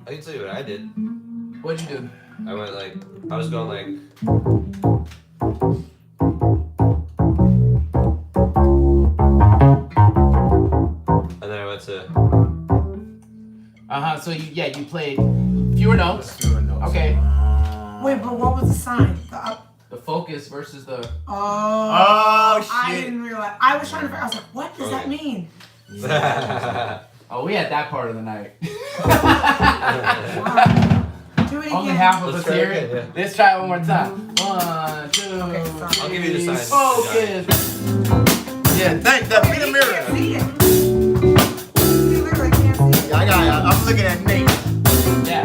I can tell you what I did. What'd you do? I went like, I was going like. And then I went to. So you played fewer notes. Okay. Wait, but what was the sign? The up. The focus versus the. Oh, shit. I didn't realize. I was trying to figure. I was like, what does that mean? Oh, we had that part of the night. Do it again. Only half of Let's us try hear it it. again, yeah. Let's try it one more time. 1, 2, Okay, sorry. I'll give you the sign. Focus. Yeah, thank the be the You mirror. can't see it. You literally can't see it. Yeah, I got it. I'm looking at Nate. Yeah.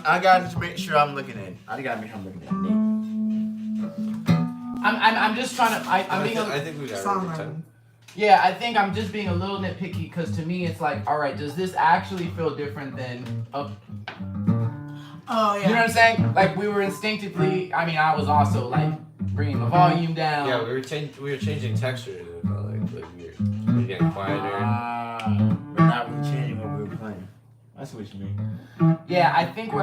I gotta make sure I'm looking at it. I gotta make sure I'm looking at it. I'm just trying to. I'm being. I think we got it every time. Yeah, I think I'm just being a little nitpicky because to me it's like, all right, does this actually feel different than a? Oh yeah. You know what I'm saying? Like we were instinctively. I mean, I was also like bringing the volume down. Yeah, we were changing textures. It felt like we were getting quieter. We're not really changing what we were playing. That's what you mean. Yeah, I think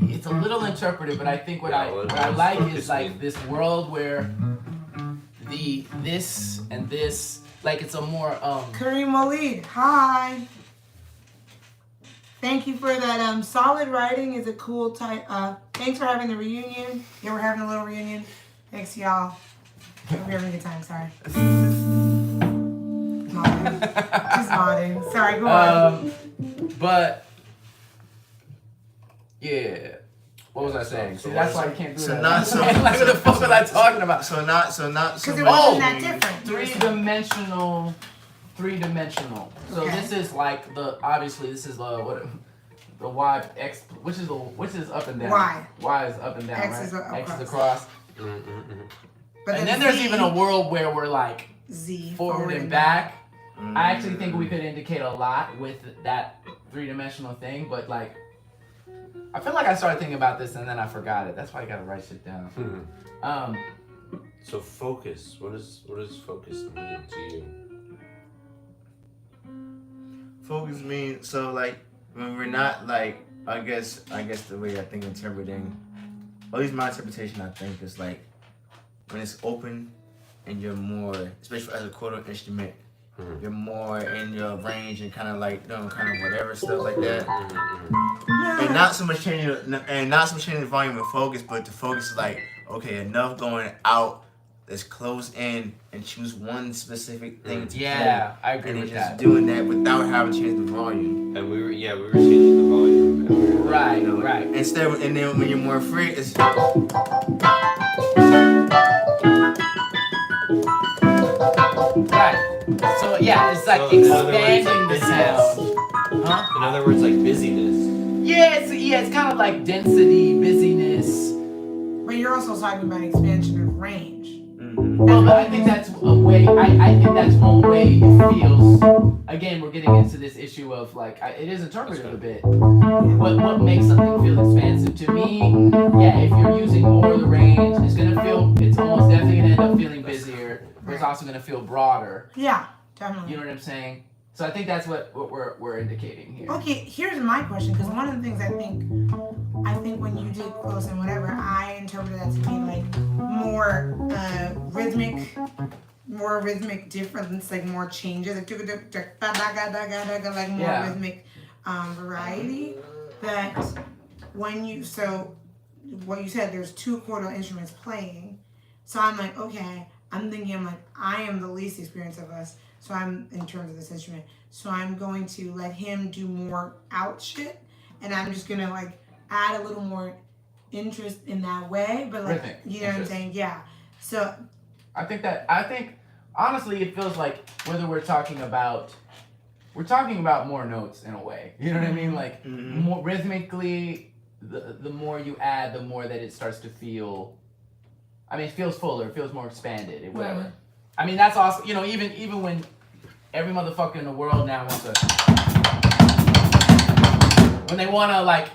it's a little interpretive, but I think what I like is like this world where this and this like it's a more Kareem Walid, hi. Thank you for that. Solid writing is a cool type. Thanks for having the reunion. Yeah, we're having a little reunion. Thanks, y'all. We're having a good time. Sorry. Modding. Just modding. Sorry, go on. But yeah. What was I saying? See, that's why I can't do So that. not so- like, what the fuck was I talking about? So not so Because it much. wasn't that different. Three-dimensional. So Okay. this is like obviously this is what the y x which is up and down. Y. Y is up and down. X right? is across. X is across. But And then there's Z, even a world where we're like Z forward and back. I actually think we could indicate a lot with that three-dimensional thing, but like I feel like I started thinking about this and then I forgot it. That's why I gotta write shit down. So focus. What does focus mean to you? Focus means so like when we're not like I guess the way I think interpreting, at least my interpretation I think is like when it's open and you're more, especially as a quarter instrument, you're more in your range and kind of like doing kind of whatever stuff like that, and not so much changing the volume of focus, but the focus is like okay enough going out. Let's close in and choose one specific thing to Yeah, I play. agree And with then just that. doing that without having to change the volume. And we were changing the volume. And we were Right, You know, right. Instead, and then when you're more free, it's Right. So yeah, it's like So, in other words, expanding the like sound. Huh? In other words, like busyness. Yeah, it's kind of like density, busyness. But you're also talking about expansion of range. Well, but I think that's a way. I think that's one way it feels. Again, we're getting into this issue of like it is interpreted a bit. What makes something feel expansive to me? Yeah, if you're using more of the range, it's almost definitely gonna end up feeling busier. But it's also gonna feel broader. Yeah, definitely. You know what I'm saying? So I think that's what we're indicating here. Okay, here's my question, because one of the things I think when you did close and whatever, I interpreted that to be like more rhythmic difference, like more changes, like more Yeah. rhythmic variety. That what you said, there's two chordal instruments playing. So I'm like, okay, I'm like, I am the least experienced of us. So I'm, in terms of this instrument, so I'm going to let him do more out shit, and I'm just gonna like add a little more interest in that way, but like, Rhythmic you know what I'm interest. saying? Yeah. So I think honestly it feels like whether we're talking about more notes in a way. You know what I mean? Like more rhythmically, the more you add, the more that it starts to feel. I mean, it feels fuller. It feels more expanded. Whatever. Right. I mean, that's also, you know, even when every motherfucker in the world now wants to, when they want to like,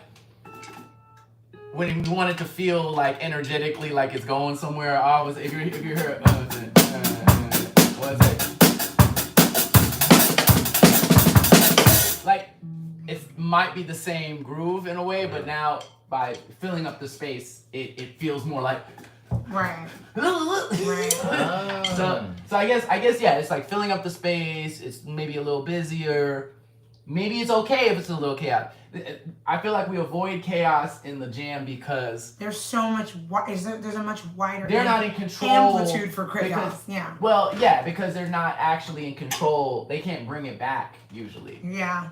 when you want it to feel like energetically like it's going somewhere, always if you hear what is it? Like it might be the same groove in a way, but now by filling up the space, it feels more like. right. So I guess yeah, it's like filling up the space. It's maybe a little busier. Maybe it's okay if it's a little chaotic. I feel like we avoid chaos in the jam because There's so much. There's a much wider. they're not in control. amplitude for chaos. because- Yeah. Well, yeah, because they're not actually in control. They can't bring it back usually, Yeah.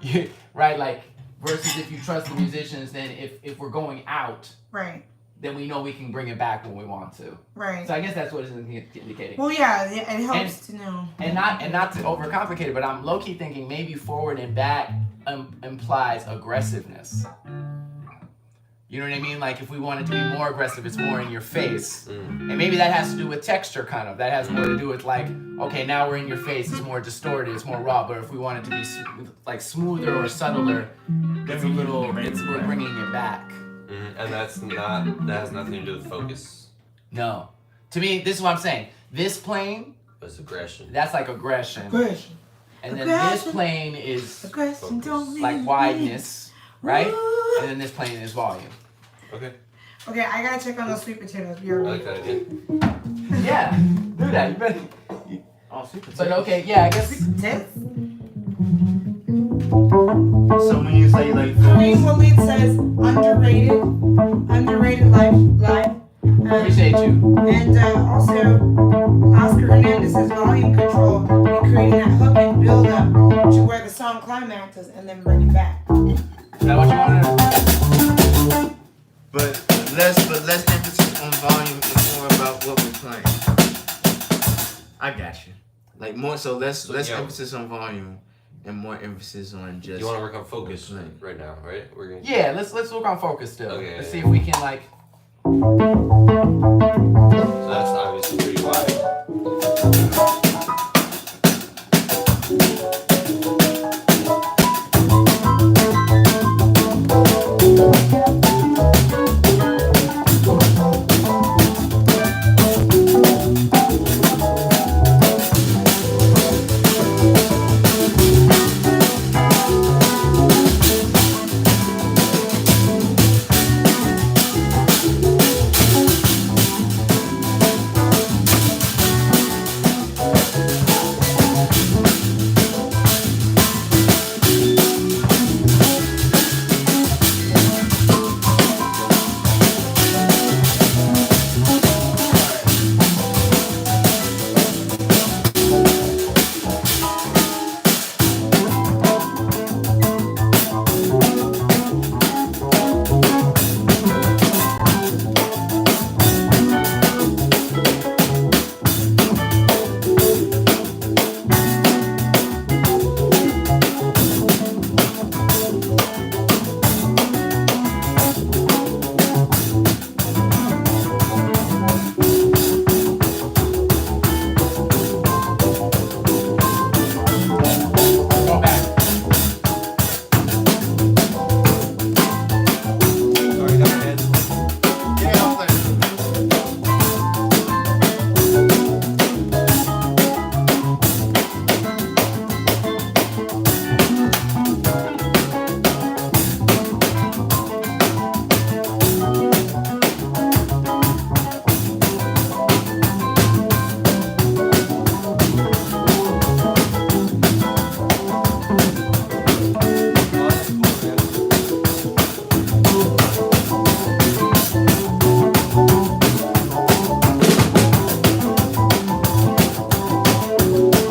right? Like versus if you trust the musicians, then if we're going out, Right. then we know we can bring it back when we want to. Right. So I guess that's what it's indicating. Well, yeah. It helps to know. And not to overcomplicate it, but I'm low key thinking maybe forward and back implies aggressiveness. You know what I mean? Like if we want it to be more aggressive, it's more in your face, and maybe that has to do with texture, kind of. That has more to do with like, okay, now we're in your face. It's more distorted. It's more raw. But if we want it to be like smoother or subtler, it's a little. We're bringing it back. And that has nothing to do with focus. No, to me, this is what I'm saying. This plane, It's aggression. that's like aggression. Aggression. And then this Aggression. plane is Aggression don't mean like wideness, right? Woo. And then this plane is volume. Okay. Okay, I gotta check on those sweet potatoes. I like that idea. Yeah, do that. You better. Oh, sweet potatoes. But okay, yeah, I guess. Potatoes? So when you say like Kareem Walid says underrated live. Appreciate you. And also, Oscar Hernandez says volume control and creating that hook and build up to where the song climaxes and then bring it back. Is that what you wanted? but less emphasis on volume and more about what we're playing. I got you. Like more so less emphasis on volume and more emphasis on just. You want to work on focus right now, right? We're gonna. Yeah, let's work on focus still. Okay, Let's yeah. see if we can like. So that's obviously pretty wide. Go back. Sorry, go ahead. Yeah, I'm playing.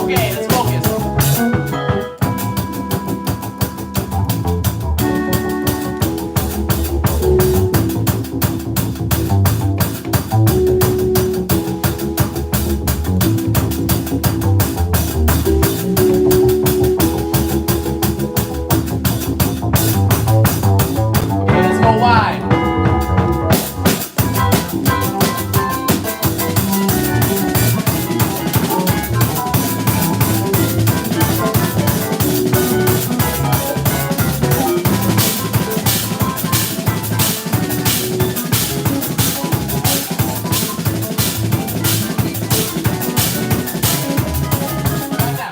Okay, let's focus. Okay, let's go wide. Right now.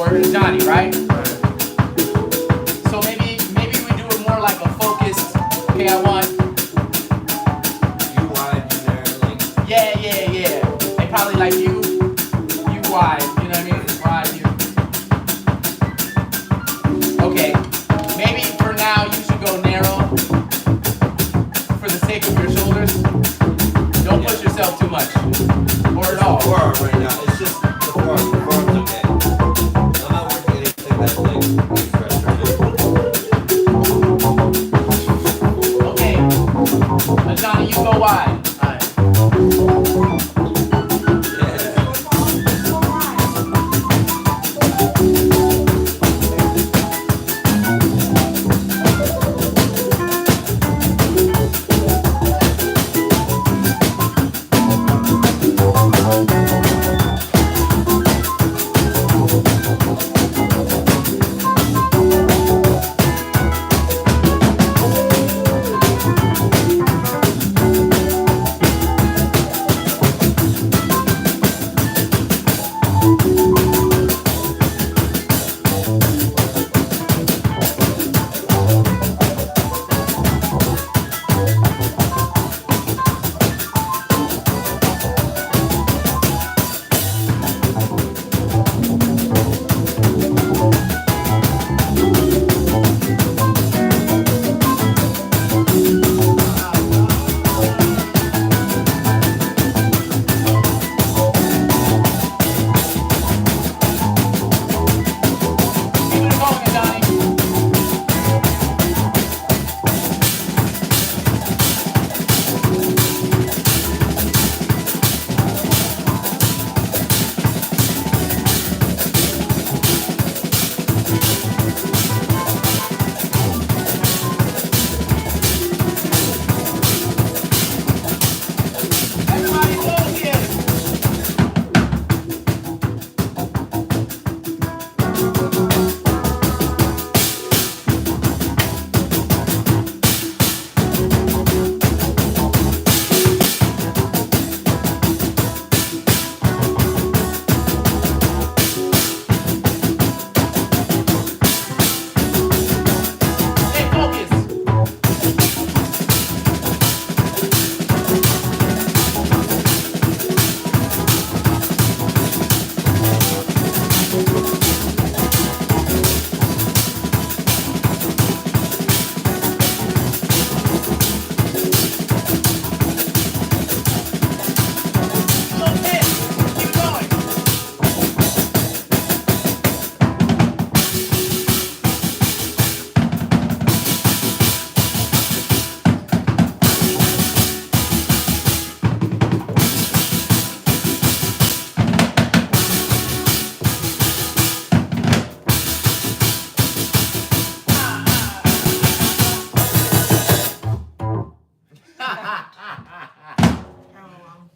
for Johnny, right? So maybe we do it more like a focused. Okay, I want. You wide, you narrow, like. Yeah. And probably like you wide. You know what I mean? Wide, you. Okay. Maybe for now you should go narrow for the sake of your shoulders. Don't push yourself too much. Or at all. Forearm right now. It's just the forearm. The forearm's okay. I'm not working anything that's like stretch right Okay. Johnny, you go wide.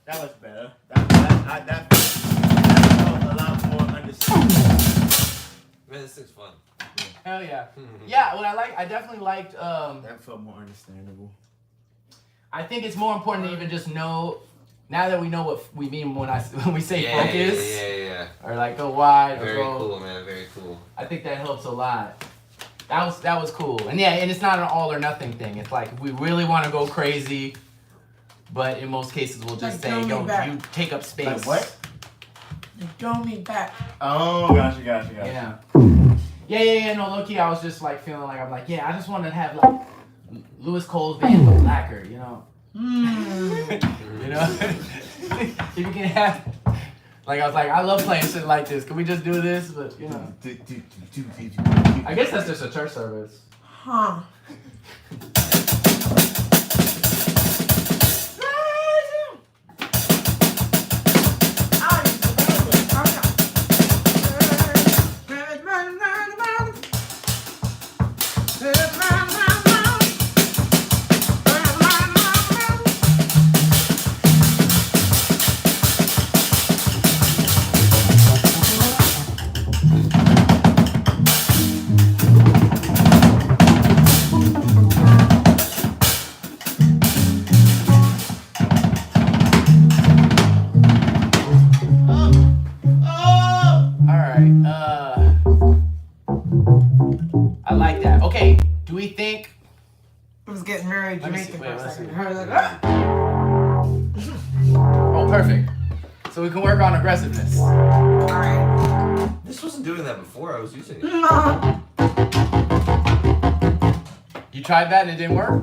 That was better. That felt a lot more understandable. Man, this thing's fun. Hell yeah. Yeah, what I definitely liked, That felt more understandable. I think it's more important to even just know, now that we know what we mean when we say Yeah, focus, yeah. or like go wide, or Very go, cool, man. Very cool. I think that helps a lot. That was cool. And yeah, and it's not an all or nothing thing. It's like, if we really want to go crazy, but in most cases we'll just Like, say, throw yo, me back. you take up space. Like what? Throw me back. Oh, gotcha. Yeah. Yeah, no, low-key, I was just like feeling like, I'm like, yeah, I just want to have like Louis Cole's band with Lacquer, you know? You know? If you can have, like, I was like, I love playing shit like this. Can we just do this? But, you know. I guess that's just a church service. Huh. I like that. Okay, do we think? It was getting very Let me see. Jamaican for a Wait, let's second. see. I was like, ah. Oh, perfect. So we can work on aggressiveness. All right. This wasn't doing that before. I was using it. You tried that and it didn't work?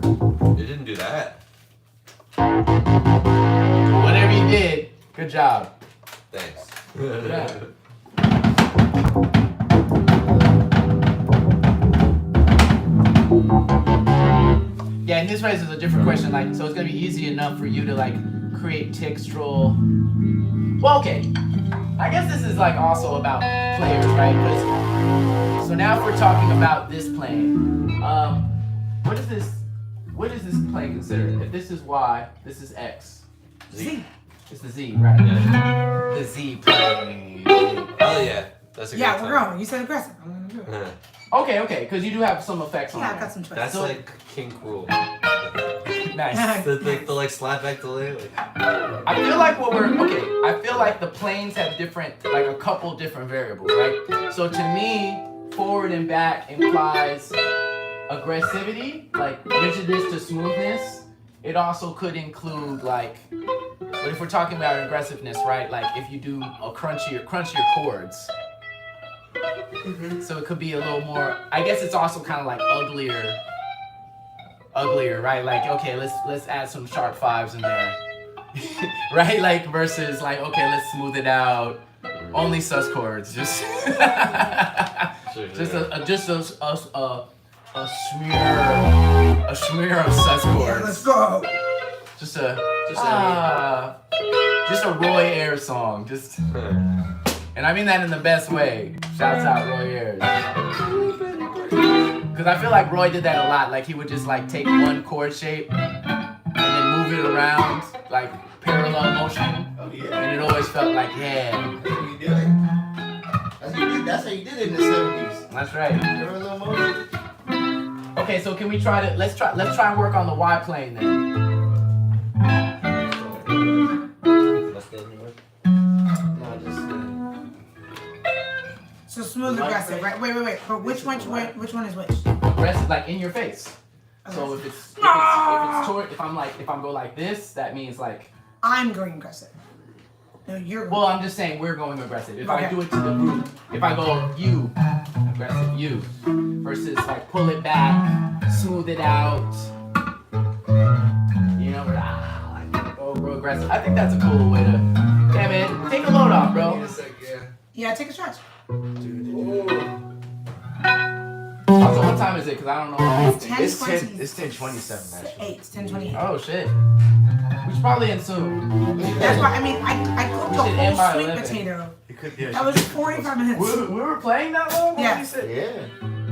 It didn't do that. Whatever you did, good job. Thanks. Yeah. Yeah, and this raises a different question. Like, so it's gonna be easy enough for you to like create textural. Well, okay. I guess this is like also about players, right? 'Cause- so now if we're talking about this plane, what is this? What is this plane considered? If this is Y, this is X. Z. It's the Z, right? The Z plane. Oh yeah, that's a Yeah, good we're time. going. You said aggressive. I'm gonna do it. Okay, because you do have some effects on Yeah, there. I've got some choices. That's So- like kink rule. Nice. The like slapback delay. Like, I feel like I feel like the planes have different, like a couple different variables, right? So to me, forward and back implies aggressivity, like rigidness to smoothness. It also could include like, but if we're talking about aggressiveness, right? Like if you do a crunchier chords. So it could be a little more, I guess it's also kind of like uglier, right? Like, okay, let's add some sharp fives in there. Right? Like versus like, okay, let's smooth it out. Only sus chords. Just a smear of sus Yeah, chords. let's go. Just a Roy Ayers song. Just and I mean that in the best way. Shouts out Roy Ayers. Cause I feel like Roy did that a lot. Like he would just like take one chord shape and then move it around like parallel motion. Oh yeah. And it always felt like, yeah, That's how you do it. That's how you did it in the 70s. that's right. Parallel motion. Okay, so can we try to let's try and work on the Y plane then. that's the only one. No, just So smooth aggressive, right? Wait. But which one is which? Aggressive, like in your face. So if I'm go like this, that means like. I'm going aggressive. No, you're going. Well, I'm just saying we're going aggressive. If I Okay. do it to the group, if I go you, aggressive you, versus like pull it back, smooth it out, you know, like go real aggressive. I think that's a cool way to. Yeah, man, take a load off, bro. Yeah, take a stretch. Also, what time is it? Cause I don't know. It's 10:20. It's 10:27 actually. 8. It's 10:28. Oh shit. We should probably end soon. That's why I cooked We should a end by whole sweet 11. potato. You could, yeah. That was 45 minutes. We were playing that long? What Yeah. you said? Yeah.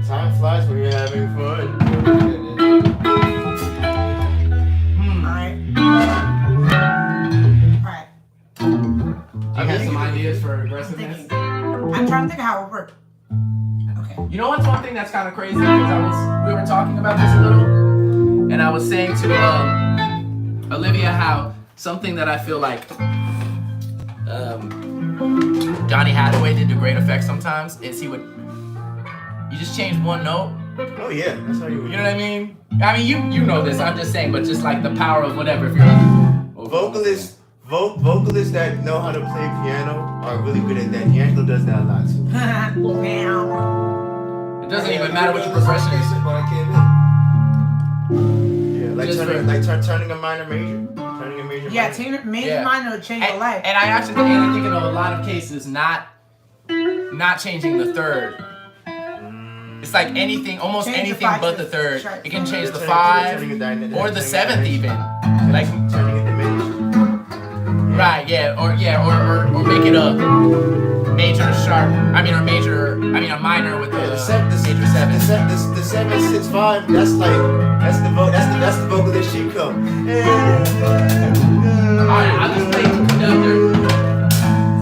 Time flies when you're having fun. Alright. Alright. Do you have some ideas for aggressiveness? Thinking. I'm trying to think how it would work. Okay. You know what's one thing that's kind of crazy? Because we were talking about this a little, and I was saying to Olivia how something that I feel like Johnny Hathaway did to great effect sometimes is you just change one note. Oh yeah, that's how you would. You know what I mean? I mean you know this. I'm just saying, but just like the power of whatever. If you're Vocalists that know how to play piano are really good at that. D'Angelo does that a lot too. Now. it doesn't even matter what your progression is. When I came in. Yeah, like Just turning a minor major. Turning a major Yeah, minor. major minor would change your life. And I think in a lot of cases not changing the third. It's like anything, almost Change the anything five but to the third. sharp. It can change the Turning- 5 turning it down- or the turning it 7th down. even. Like Turning it diminished. right, or make it a major sharp. I mean a minor with Yeah, the the major 7. 7-6-5. That's the vocalist Chico. Alright, I'll just play conductor.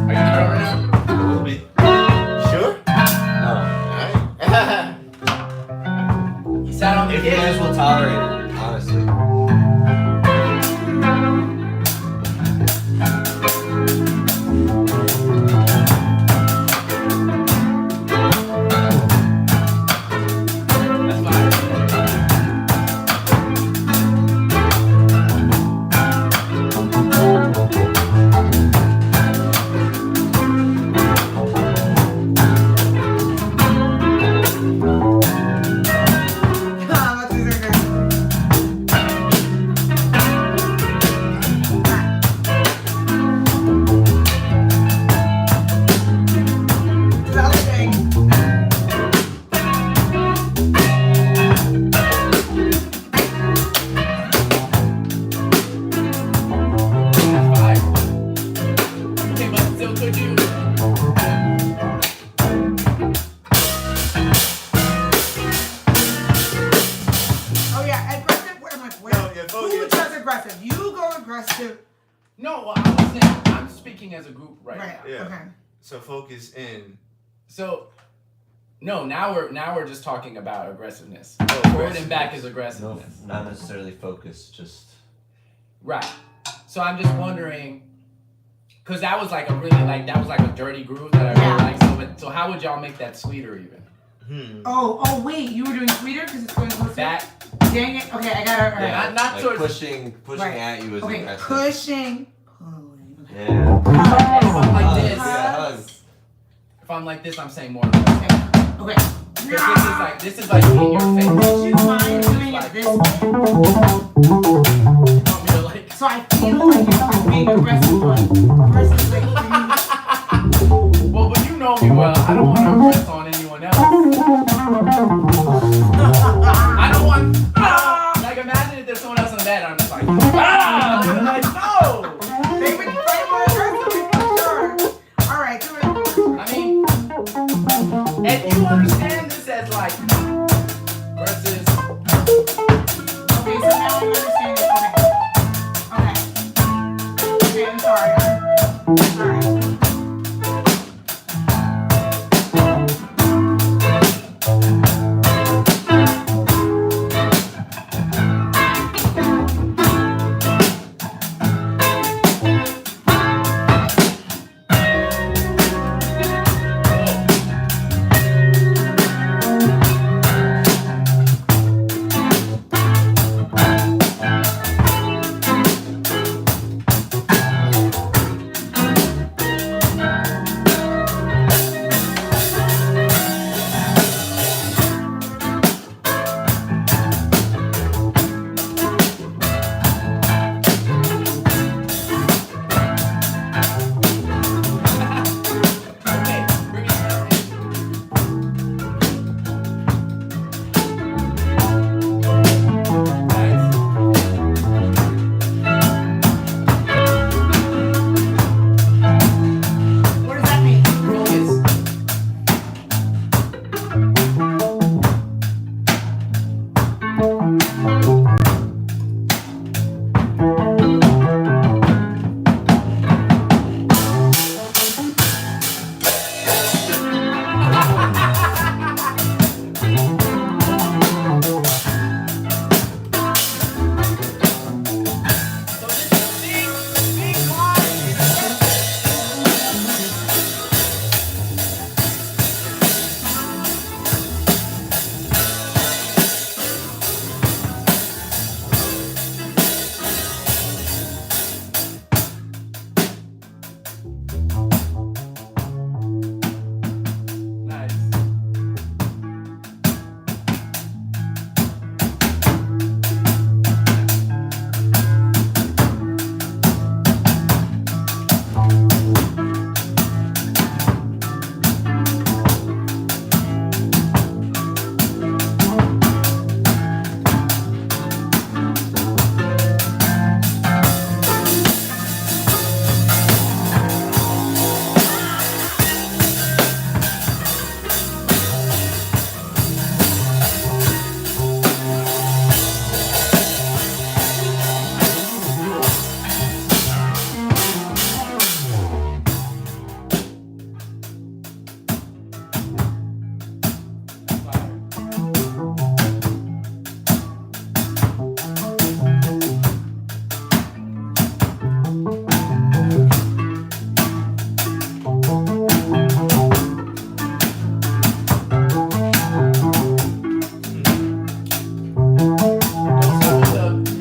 Are you the drummer now? Will be. Sure. No. Alright. He sat on the If you guys kid. will tolerate it, honestly. No, well, I was saying, I'm speaking as a group right Right. now. Yeah. Okay. So focus in. So, no, now we're just talking about aggressiveness. Oh, Forward and back is No, aggressiveness. not necessarily focus, just Right. So I'm just wondering, cause that was like a dirty groove that I really Yeah. like. So how would y'all make that sweeter even? Oh wait, you were doing sweeter because it's going closer. That Dang it. Okay, I got it. All right. Yeah. Not like towards- pushing Right. at you is Okay, aggressive. pushing. Pulling. Yeah. if I'm like Hugs, this, yeah, hugs. if I'm like this, I'm saying more aggressive. Okay. Cause this is like in your face. Would you mind doing it this way? You want me to like? So I feel like you're being aggressive versus like for me. Well, but you know me well. I don't want to impress on anyone else. I don't want. Like imagine if there's someone else in the bed, I'm just like, I'm like no. They would fight more aggressively for sure. All right, do it. I mean, if you understand this as like versus. Okay, so now I understand it. Okay. Okay, I'm sorry. All right. Okay, bring it down. Nice. What does that mean? Focus. So this is big line. Nice.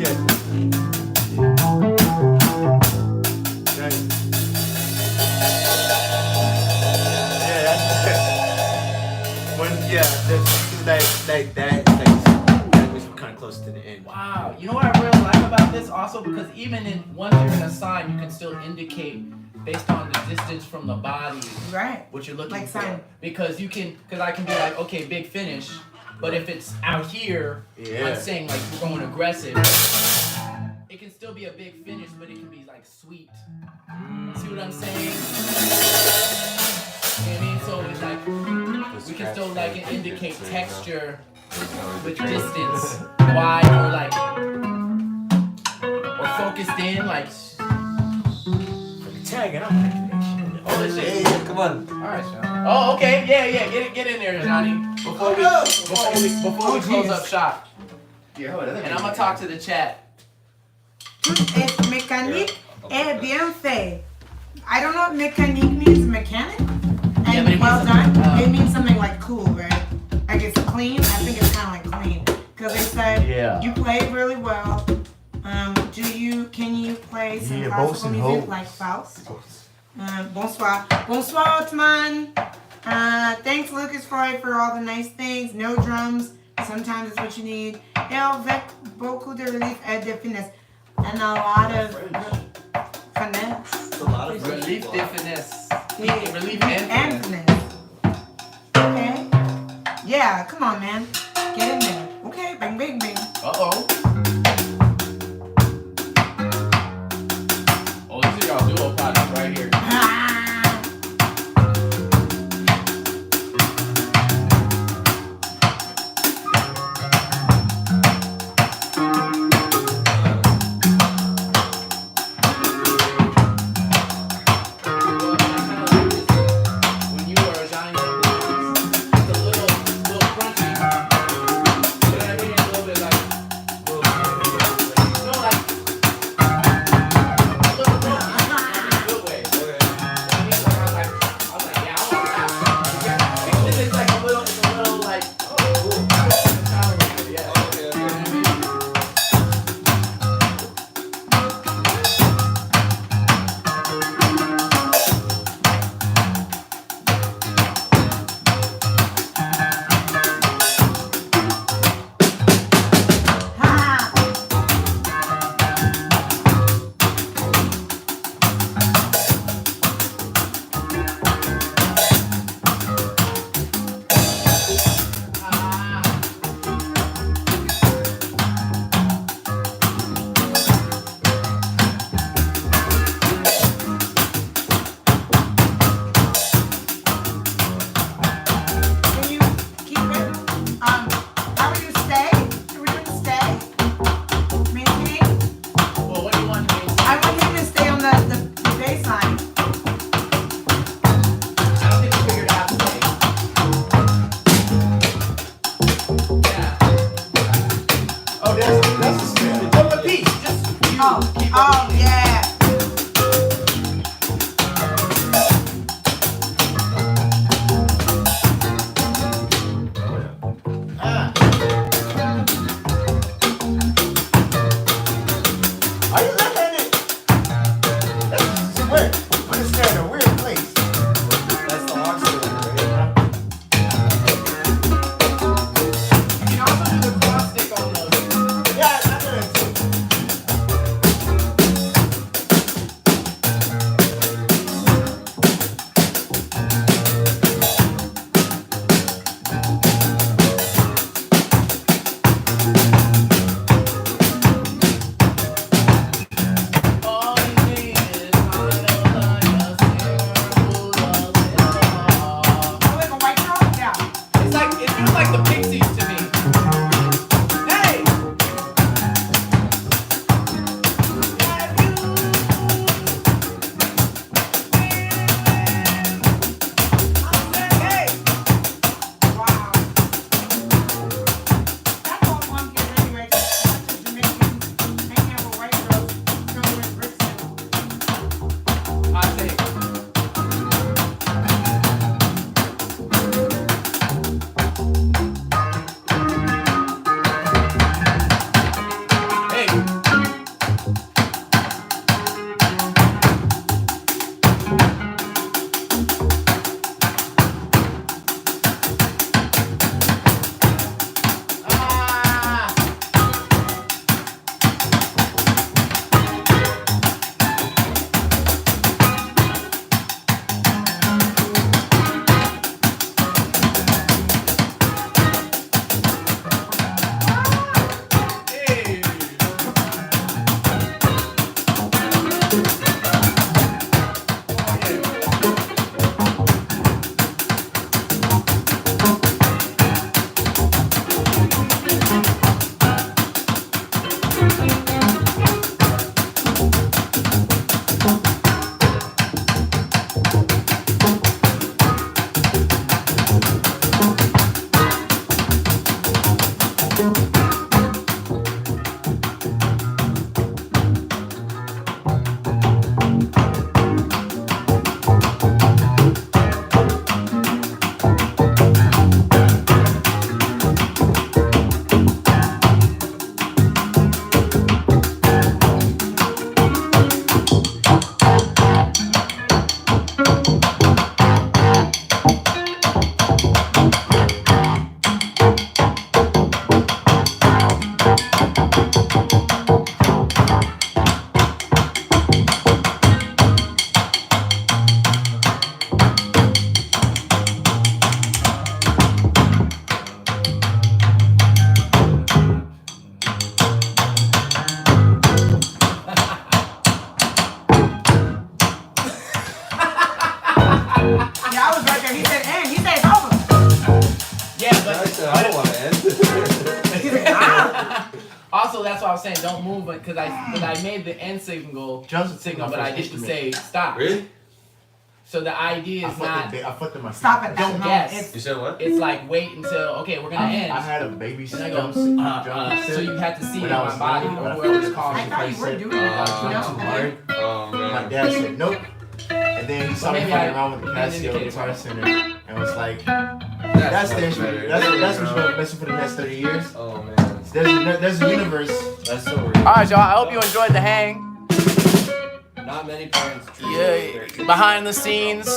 Yeah. Nice. Yeah, that's when that was kind of close to the end. Wow. You know what I really like about this also? Because even in once you're in a sign, you can still indicate based on the distance from the body Right. what you're looking Like for. sign. Because I can be like, okay, big finish. But if it's out here, Yeah. I'm saying like we're going aggressive. It can still be a big finish, but it can be like sweet. See what I'm saying? You know what I mean? So it's like we can still like indicate texture with distance, wide or like or focused in, like tagging. I'm like, Oh, this Hey, shit. come on. All right, Sean. Oh, okay. Yeah. Get in there, Johnny. Before we close up shop. And I'm gonna talk to the chat. Tout est mécanique et bien fait. I don't know what mécanique means, mechanic. And Yeah, but it well means done. something, It means something like cool, right? Like it's clean. I think it's kind of like clean. Because they said Yeah. you played really well. Can you play some Yeah, classical Bosun music Ho. like Faust? Bonsoir. Bonsoir, Otman. Thanks, Lucas Freud, for all the nice things. No drums. Sometimes it's what you need. Et avec beaucoup de relief et de finesse. And a lot of finesse. A lot of Relief de finesse. Yeah, Relief and and finesse. finesse. Okay. Yeah, come on, man. Get in there. Okay, bing, bing, bing. Uh-oh. Oh, this is y'all duo project right here. Ah. When you were Johnny, it's a little crunchy. You know what I mean? It's a little bit like, no, like, a little crunchy, in a good way. I was like, yeah, I want that. It's like a little like, oh, cool. Yeah. Ah. Can you keep it? How would you stay? Are we doing stay? Maintaining? Well, what do you want to do? I want him to stay on the bass line. I don't think we figured out today. Yeah. Oh, that's the snare. Double the piece. Just you. Oh, yeah. Ah. Are you left-handed? That's weird. Put the snare in a weird place. That's the oxygen, right? You can also do the cross stick on the. Yeah, I'm gonna do it. said I don't want to end. He's like, ah. Also, that's why I was saying don't move it because I made the end signal, but I didn't say stop. Really? So the idea is not I fucked in my Stop it. don't guess. You said what? It's like wait until okay, we're gonna end. I had a baby And I jump go, jump so you have to see it in When I my was body young, or when I whoever first was calling I me. thought you were doing it. Oh My man. dad said nope. And then he saw me maybe fucking I around with the didn't Casio indicate Guitar it. Center and was like, that's the much instrument. better. That's what you're gonna mess with for the next 30 years. Oh man. There's a universe. That's so weird. All right, y'all. I hope you enjoyed the hang. Not many parents treat Yeah, behind the scenes,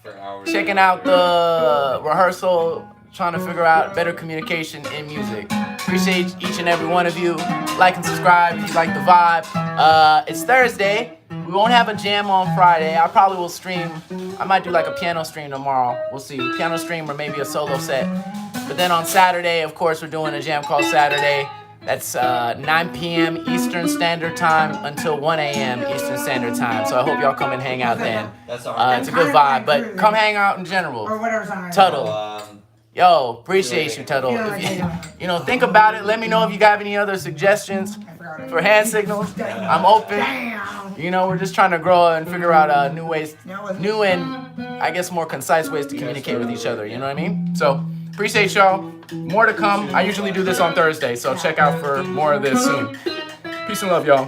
for hours. checking out the rehearsal, trying to figure out better communication in music. Appreciate each and every one of you. Like and subscribe if you like the vibe. It's Thursday. We won't have a jam on Friday. I probably will stream. I might do like a piano stream tomorrow. We'll see. Piano stream or maybe a solo set. But then on Saturday, of course, we're doing a jam called Saturday. That's 9 p.m. Eastern Standard Time until 1 a.m. Eastern Standard Time. So I hope y'all come and hang out then. That's all. It's a good vibe, but come hang out in general. Or whatever's on our Tuttle. Yo, appreciate you, Tuttle. Yeah, If you know, think about it. Let me know if you got any other suggestions for hand signals. I'm open. Damn. You know, we're just trying to grow and figure out new ways, That was- new and I guess more concise ways to communicate with each other. You know what I mean? So appreciate y'all. More to come. I usually do this on Thursday, so check out for more of this soon. Peace and love, y'all.